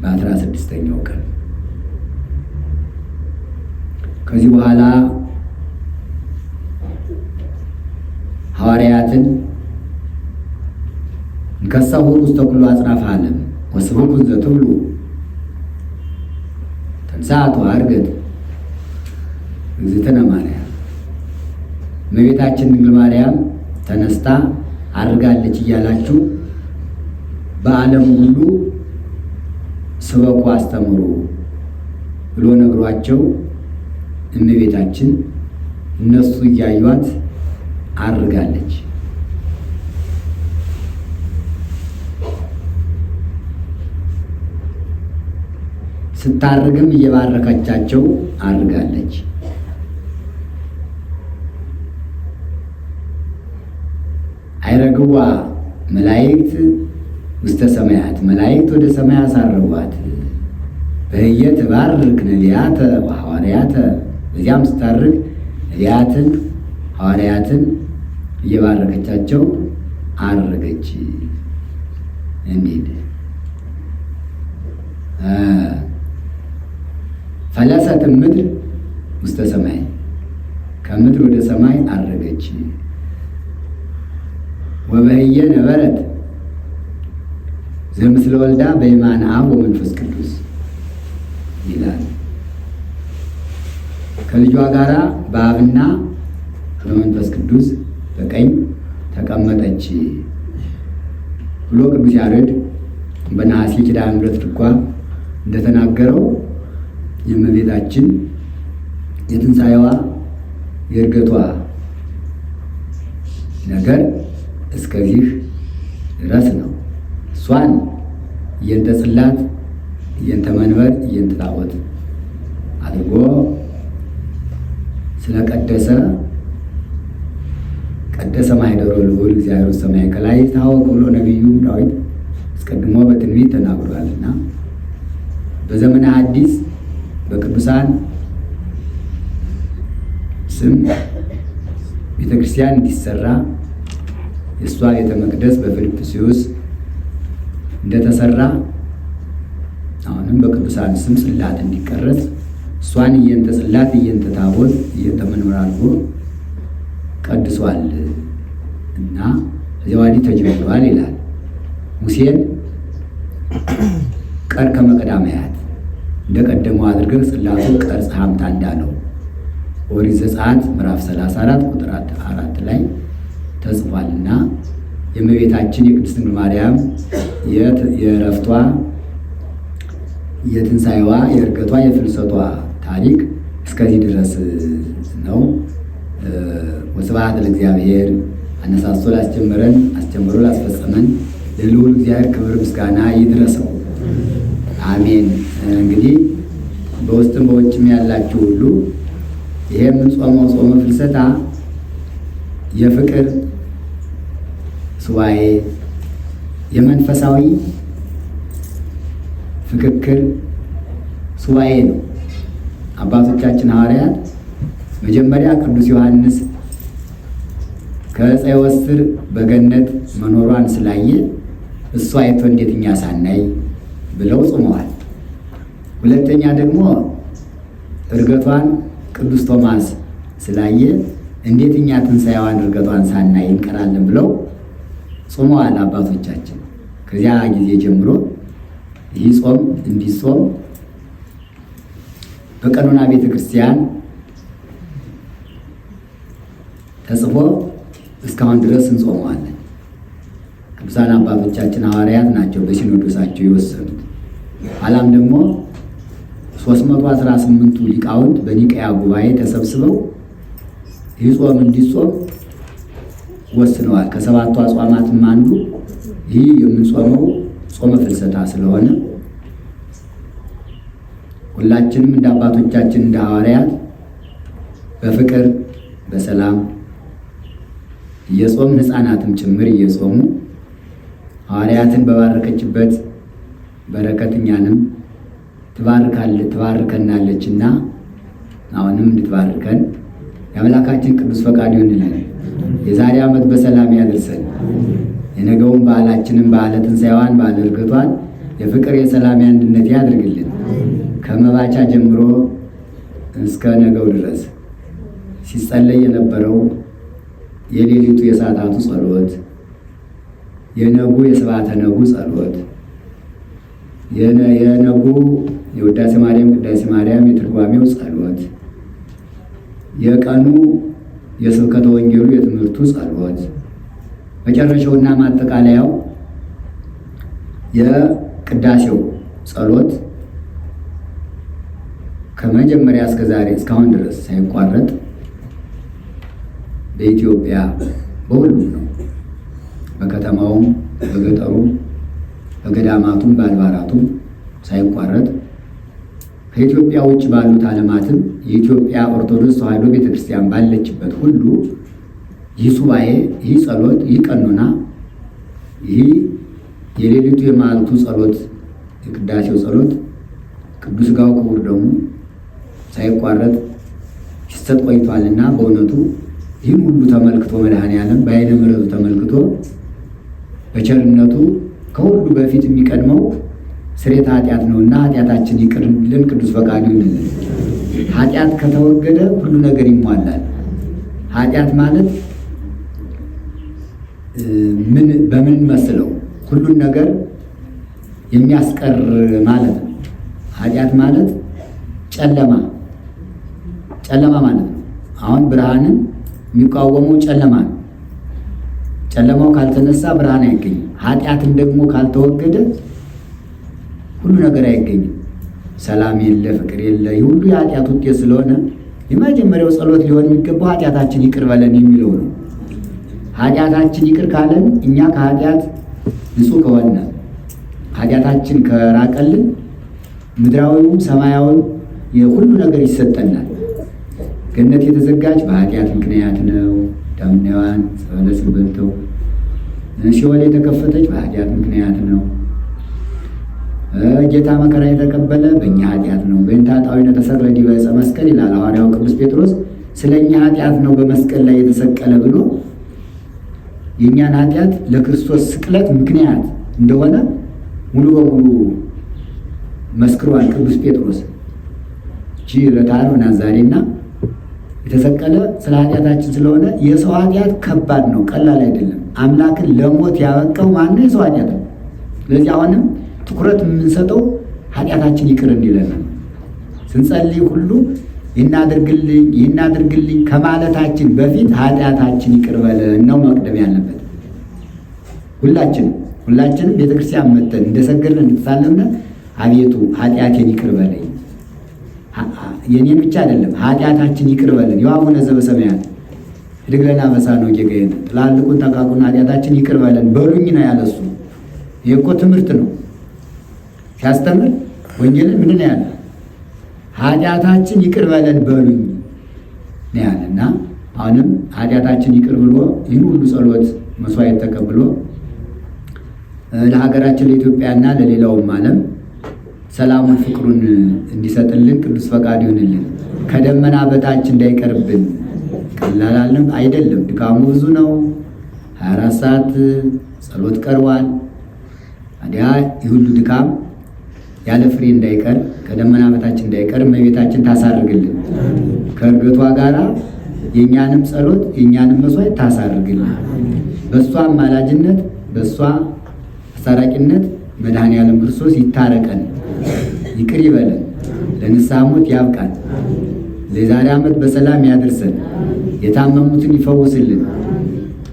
በ16ኛው ቀን ከዚህ በኋላ ሐዋርያትን እንከሳሁ ውስተ ኩሉ አጽናፈ ዓለም ወስብኩ ዘትብሉ ተንሥአት ወዐርገት እግዝእትነ ማርያም። እመቤታችን ድንግል ማርያም ተነስታ አድርጋለች እያላችሁ በዓለም ሁሉ ስበኩ አስተምሩ ብሎ ነግሯቸው እመቤታችን እነሱ እያዩት አድርጋለች። ስታርግም እየባረከቻቸው አድርጋለች። አይረግዋ መላእክት ውስተ ሰማያት፣ መላእክት ወደ ሰማይ አሳረጓት። በህየ ትባርክ ነቢያተ ወሐዋርያተ፣ በዚያም ስታርግ ነቢያትን ሐዋርያትን እየባረከቻቸው አረገች። እንዲህ ፈለሰት ምድር ውስተ ሰማይ፣ ከምድር ወደ ሰማይ አረገች። ወበህየ ነበረት ዘምስለ ወልዳ በየማነ አብ ወመንፈስ ቅዱስ ይላል። ከልጇ ጋራ በአብና በመንፈስ ቅዱስ በቀኝ ተቀመጠች ብሎ ቅዱስ ያሬድ በነሐሴ ኪዳነ ምሕረት ድጓ እንደተናገረው የእመቤታችን የትንሣኤዋ የእርገቷ ነገር እስከዚህ ድረስ ነው። እሷን እየንተ ጽላት እየንተ መንበር እየንተ ታቦት አድርጎ ስለቀደሰ ቀደሰ ማኅደሮ ልዑል እግዚአብሔር ሰማይ ከላይ ታወቅ ብሎ ነቢዩ ዳዊት አስቀድሞ በትንቢት ተናግሯልና በዘመነ ሐዲስ በቅዱሳን ስም ቤተ ክርስቲያን እንዲሰራ የእሷ ቤተ መቅደስ በፊልጵስዩስ እንደተሰራ አሁንም በቅዱሳን ስም ጽላት እንዲቀረጽ እሷን እየንተ ጽላት እየንተ ታቦት እየንተ መንበር አድርጎ ቀድሷል እና እዚያ ወዲህ ተጀምሯል ይላል። ሙሴን ቀር ከመቀዳማያት እንደቀደመው አድርገህ ጽላቱ ቀርጽ ሀምታ እንዳለው ኦሪት ዘጸአት ምዕራፍ 34 ቁጥር 4 ላይ ተጽፏልና የእመቤታችን የቅድስት ድንግል ማርያም የዕረፍቷ የትንሣኤዋ የእርገቷ የፍልሰቷ ታሪክ እስከዚህ ድረስ ነው። ወስብሐት ለእግዚአብሔር አነሳስቶ ላስጀመረን አስጀምሮ ላስፈጸመን ለልዑል እግዚአብሔር ክብር ምስጋና ይድረሰው፣ አሜን። እንግዲህ በውስጥም በውጭም ያላችሁ ሁሉ ይሄ የምንጾመው ጾመ ፍልሰታ የፍቅር ሱባኤ የመንፈሳዊ ምክክር ሱባኤ ነው። አባቶቻችን ሐዋርያት መጀመሪያ ቅዱስ ዮሐንስ ከዕፀ ወስር በገነት መኖሯን ስላየ እሱ አይቶ እንዴት እኛ ሳናይ ብለው ጾመዋል። ሁለተኛ ደግሞ እርገቷን ቅዱስ ቶማስ ስላየ እንዴት እኛ ትንሣኤዋን እርገቷን ሳናይ እንቀራለን ብለው ጾመዋል አባቶቻችን። ከዚያ ጊዜ ጀምሮ ይህ ጾም እንዲጾም በቀኖና ቤተ ክርስቲያን ተጽፎ እስካሁን ድረስ እንጾመዋለን። ቅዱሳን አባቶቻችን ሐዋርያት ናቸው በሲኖዶሳቸው የወሰኑት። ኋላም ደግሞ 318ቱ ሊቃውንት በኒቅያ ጉባኤ ተሰብስበው ይህ ጾም እንዲጾም ወስነዋል። ከሰባቱ አጽዋማትም አንዱ ይህ የምንጾመው ጾመ ፍልሰታ ስለሆነ ሁላችንም እንደ አባቶቻችን እንደ ሐዋርያት በፍቅር በሰላም እየጾምን ሕፃናትም ጭምር እየጾሙ ሐዋርያትን በባረከችበት በረከት እኛንም ትባርከናለችና አሁንም እንድትባርከን የአምላካችን ቅዱስ ፈቃዱ ይሁንልን። የዛሬ ዓመት በሰላም ያደርሰን። የነገውን በዓላችንን በዓለ ትንሣኤዋን በዓለ ዕርገቷን የፍቅር የሰላም የአንድነት ያድርግልን። ከመባቻ ጀምሮ እስከ ነገው ድረስ ሲጸለይ የነበረው የሌሊቱ የሰዓታቱ ጸሎት፣ የነጉ የስብዓተ ነጉ ጸሎት፣ የነጉ የውዳሴ ማርያም ቅዳሴ ማርያም የትርጓሜው ጸሎት፣ የቀኑ የስብከተ ወንጌሉ የትምህርቱ ጸሎት፣ መጨረሻውና ማጠቃለያው የቅዳሴው ጸሎት ከመጀመሪያ እስከ ዛሬ እስካሁን ድረስ ሳይቋረጥ በኢትዮጵያ በሁሉም ነው። በከተማውም በገጠሩም በገዳማቱም በአድባራቱም ሳይቋረጥ ከኢትዮጵያ ውጭ ባሉት ዓለማትም የኢትዮጵያ ኦርቶዶክስ ተዋሕዶ ቤተክርስቲያን ባለችበት ሁሉ ይህ ሱባኤ፣ ይህ ጸሎት፣ ይህ ቀኖና፣ ይህ የሌሊቱ የመዓልቱ ጸሎት፣ የቅዳሴው ጸሎት፣ ቅዱስ ሥጋው ክቡር ደሙ ሳይቋረጥ ሲሰጥ ቆይቷልና በእውነቱ ይህን ሁሉ ተመልክቶ መድኃኔዓለም በዓይነ ምሕረቱ ተመልክቶ በቸርነቱ ከሁሉ በፊት የሚቀድመው ስርየተ ኃጢአት ነውና ኃጢአታችን ይቅር እንዲለን ቅዱስ ፈቃዱ ይሁንልን። ኃጢአት ከተወገደ ሁሉ ነገር ይሟላል። ኃጢአት ማለት በምን መስለው ሁሉን ነገር የሚያስቀር ማለት ነው። ኃጢአት ማለት ጨለማ ማለት ነው። አሁን ብርሃንን የሚቃወመው ጨለማ ነው። ጨለማው ካልተነሳ ብርሃን አይገኝም። ኃጢአትን ደግሞ ካልተወገደ ሁሉ ነገር አይገኝም። ሰላም የለ፣ ፍቅር የለ። ይህ ሁሉ የኃጢአት ውጤት ስለሆነ የመጀመሪያው ጸሎት ሊሆን የሚገባው ኃጢአታችን ይቅር በለን የሚለው ነው። ኃጢአታችን ይቅር ካለን እኛ ከኃጢአት ንጹሕ ከሆነ ኃጢአታችን ከራቀልን ምድራዊውም ሰማያዊም የሁሉ ነገር ይሰጠናል። ገነት የተዘጋጅ በኃጢአት ምክንያት ነው። አዳምና ሔዋን ዕፀ በለስን በልተው ሲኦል የተከፈተች በኃጢአት ምክንያት ነው። ጌታ መከራ የተቀበለ በእኛ ኃጢአት ነው። በእንተ ኃጣውኢነ ተሰቅለ ዲበ ዕፀ መስቀል ይላል ሐዋርያው ቅዱስ ጴጥሮስ። ስለ እኛ ኃጢአት ነው በመስቀል ላይ የተሰቀለ ብሎ የእኛን ኃጢአት ለክርስቶስ ስቅለት ምክንያት እንደሆነ ሙሉ በሙሉ መስክሯል ቅዱስ ጴጥሮስ። እቺ ረታነው ናዛሬና የተሰቀለ ስለ ኃጢአታችን ስለሆነ የሰው ኃጢአት ከባድ ነው፣ ቀላል አይደለም። አምላክን ለሞት ያበቃው ማነው? የሰው ኃጢአት ነው። ስለዚህ አሁንም ትኩረት የምንሰጠው ኃጢአታችን ይቅር እንዲለን ነው። ስንጸልይ ሁሉ ይናድርግልኝ ከማለታችን በፊት ኃጢአታችን ይቅር በለን ነው መቅደም ያለበት። ሁላችንም ቤተክርስቲያን መተን እንደሰገድን እንድትሳለምነ አቤቱ ኃጢአቴን ይቅር በለኝ፣ የኔን ብቻ አይደለም ኃጢአታችን ይቅር በለን። የአቡነ ዘበሰማያት ድግለና በሳኖ ጌጋዬን ትላልቁን ጠቃቁን ኃጢአታችን ይቅር በለን በሉኝ ነው ያለሱ። ይህ እኮ ትምህርት ነው። ሲያስተምር ወንጌልን ምንድን ነው ያለ? ኃጢአታችን ይቅር በለን በሉኝ ነው ያለና አሁንም ኃጢአታችን ይቅር ብሎ ይህን ሁሉ ጸሎት መስዋዕት ተቀብሎ ለሀገራችን ለኢትዮጵያና ለሌላውም ዓለም ሰላሙን ፍቅሩን እንዲሰጥልን ቅዱስ ፈቃድ ይሁንልን። ከደመና በታች እንዳይቀርብን። ቀላል አይደለም፣ ድካሙ ብዙ ነው። 24 ሰዓት ጸሎት ቀርቧል። ታዲያ የሁሉ ድካም ያለ ፍሬ እንዳይቀር ከደመና በታች እንዳይቀር እመቤታችን ታሳርግልን። ከእርገቷ ጋራ የእኛንም ጸሎት የእኛንም መስዋዕት ታሳርግልን። በእሷ አማላጅነት በእሷ አስታራቂነት መድኃኔዓለም ክርስቶስ ይታረቀን፣ ይቅር ይበለን፣ ለንስሐ ሞት ያብቃን፣ ለዛሬ ዓመት በሰላም ያድርሰን፣ የታመሙትን ይፈውስልን፣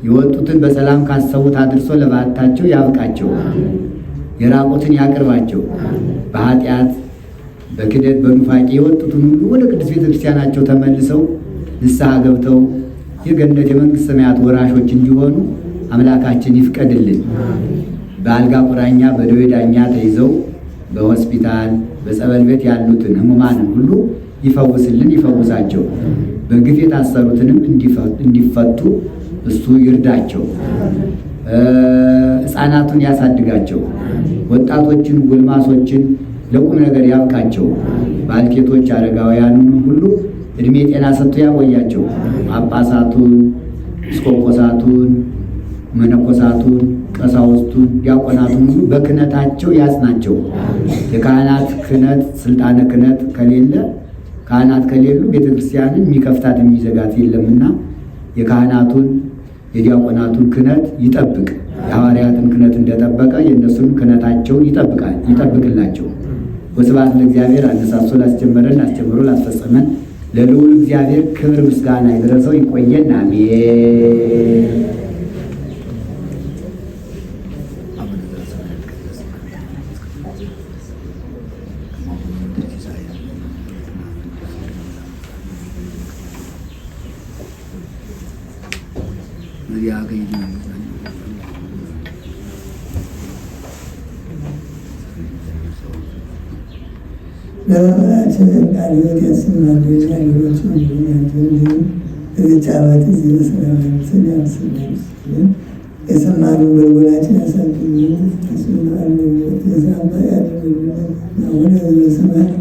የወጡትን በሰላም ካሰቡት አድርሶ ለባታቸው ያብቃቸው፣ የራቁትን ያቅርባቸው፣ በኃጢአት በክደት በኑፋቄ የወጡትን ሁሉ ወደ ቅዱስ ቤተክርስቲያናቸው ተመልሰው ንስሐ ገብተው የገነት የመንግሥተ ሰማያት ወራሾች እንዲሆኑ አምላካችን ይፍቀድልን። በአልጋ ቁራኛ በደዌ ዳኛ ተይዘው በሆስፒታል በጸበል ቤት ያሉትን ሕሙማንን ሁሉ ይፈውስልን፣ ይፈውሳቸው። በግፍ የታሰሩትንም እንዲፈቱ እሱ ይርዳቸው። ሕፃናቱን ያሳድጋቸው። ወጣቶችን ጎልማሶችን ለቁም ነገር ያብቃቸው። ባልቴቶች አረጋውያንን ሁሉ እድሜ ጤና ሰጥቶ ያቆያቸው። ጳጳሳቱን፣ እስቆጶሳቱን፣ መነኮሳቱን፣ ቀሳውስቱን፣ ዲያቆናቱን ሁሉ በክህነታቸው ያጽናቸው። የካህናት ክህነት ስልጣነ ክህነት ከሌለ ካህናት ከሌሉ ቤተክርስቲያንን የሚከፍታት የሚዘጋት የለምና የካህናቱን የዲያቆናቱን ክህነት ይጠብቅ። የሐዋርያትን ክህነት እንደጠበቀ የእነሱን ክህነታቸውን ይጠብቅላቸው። ወስብሐት ለእግዚአብሔር አነሳሶ ላስጀመረን አስጀምሮ ላስፈጸመን ለልዑል እግዚአብሔር ክብር ምስጋና ይድረሰው። ይቆየን። አሜን። ለመምህራችን ቃል ሕይወት ያሰማሉ። የአገልግሎት እንዲሁም በዚች ዓመት እዚህ በሰላማዊነትን ያመስልን። የሰማነውን በልቦናችን ያሳድርልን። የሰማነውን በሕይወት የዛባ ያደርግልን። አቡነ ዘበሰማያት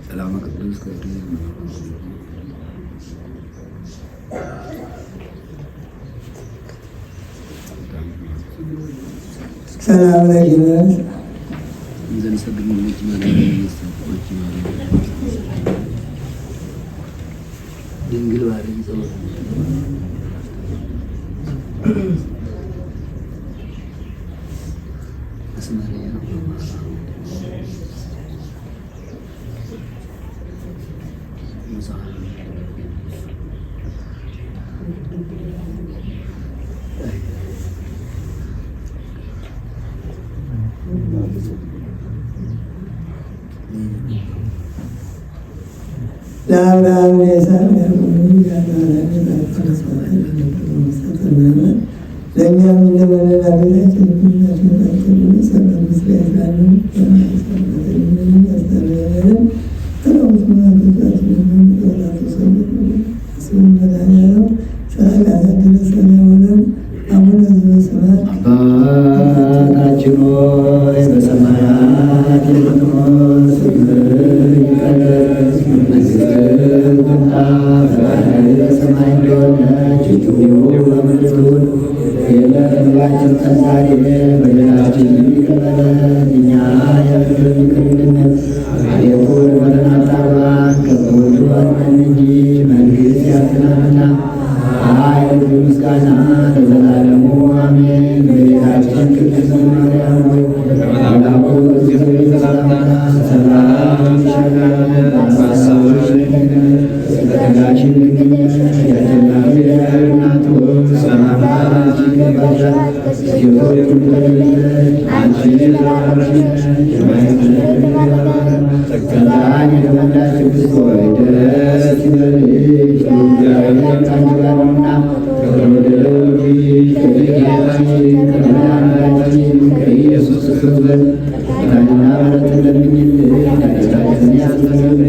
ሰላም ቅዱስ ሰላም ለኪነት ድንግል ባለኝ ጸሎት ለአብርሃም ለይስሐቅ ለእኛም እንደመለላ ቤታችን አባታችን ሆይ በሰማያት የምትኖር ስምህ ይቀደስ፣ መንግሥትህ ትምጣ፣ ፈቃድህ በሰማይ እንደሆነች እንዲሁ በምድር ትሁን። የዕለት ምግባችንን ስጠን ዛሬ፣ በደላችንን ይቅር በለን እኛ የበደሉንን ይቅር እንደምንል፣ አቤቱ ወደ ፈተና አታግባን ከክፉ አድነን እንጂ መንግሥት ያንተ ናትና ኃይል፣ ምስጋና ለዘላለሙ አሜን። እመቤታችን ቅድስት ማርያም ሆይ መልአኩ እግዚአብሔር ሰላምታ ሰላም ይልሻል፣ በሐሳብሽ ድንግል በሥጋሽም ድንግል ነሽ። የአሸናፊ እግዚአብሔር እናት ሆይ ሰላምታ ላንቺ ይገባሻል። ሴቶች ሁሉ ተለይተሽ አንቺ የተባረክሽ ነሽ፣ የማኅፀንሽ ፍሬ የተባረከ ጸጋን የተሞላሽ ቅድስት ሆይ ደስ ይበልሽ፣ እግዚአብሔር ከአንቺ ጋር ነውና ከተወደደው ልጅሽ ከጌታችን ከመድኃኒታችን ከኢየሱስ ክርስቶስ ዘንድ ይቅርታንና ምሕረትን ለምኝልን ኃጢአታችንን ያስተሰርይልን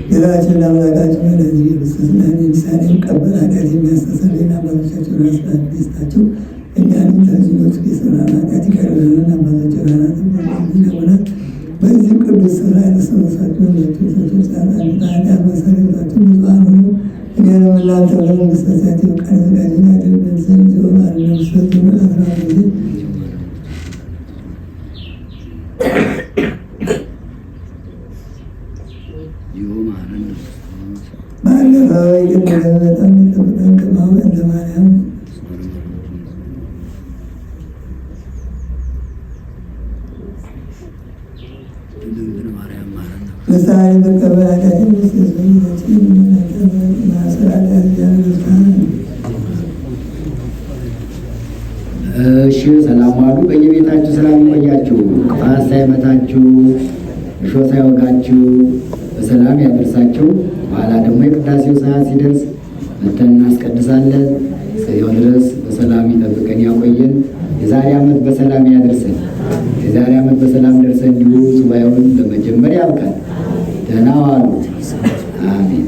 ጌታችን ለአምላካችን ለዚህ ክርስቶስና ምሳሌ ቀበል ኃጢአት የሚያስተሰርይን አባቶቻቸውን አስራት ደስታቸው እኛንም ተዚኖች የሰራ ኃጢአት ይቀርብልን አባቶች ራናት ለሆናት በዚህም ቅዱስ ስራ የተሰበሳቸው ለቶሰቶች ኃጢአት መሰረታቸው ብዙሀን ሆኑ እኛንም እናንተ ለመንግስተ ሰማያት የቃል ዘጋጅና ያደርገን ዘንድ ዚሆን አለመስፈት ሆነ 11 ጊዜ ባለፈው ግን በጣም የተጠበቀን ከማሁ እንደ ማርያም ምሳሌ መቀበል ኃጢአትን መስሰሰችን ማሰራት ያስጃለስካን። እሺ ሰላም ዋሉ። በየቤታችሁ ሰላም ይቆያችሁ። ጥፋት ሳይመታችሁ እሾህ ሳይወጋችሁ በሰላም ያደርሳችሁ። በኋላ ደግሞ የቅዳሴው ሰዓት ሲደርስ መተን እናስቀድሳለን። እስከዚያው ድረስ በሰላም ይጠብቀን ያቆየን። የዛሬ ዓመት በሰላም ያደርሰን። የዛሬ ዓመት በሰላም ደርሰን እንዲሁ ሱባኤውን ለመጀመር ያብቃል። ደህና ዋሉ። አሜን።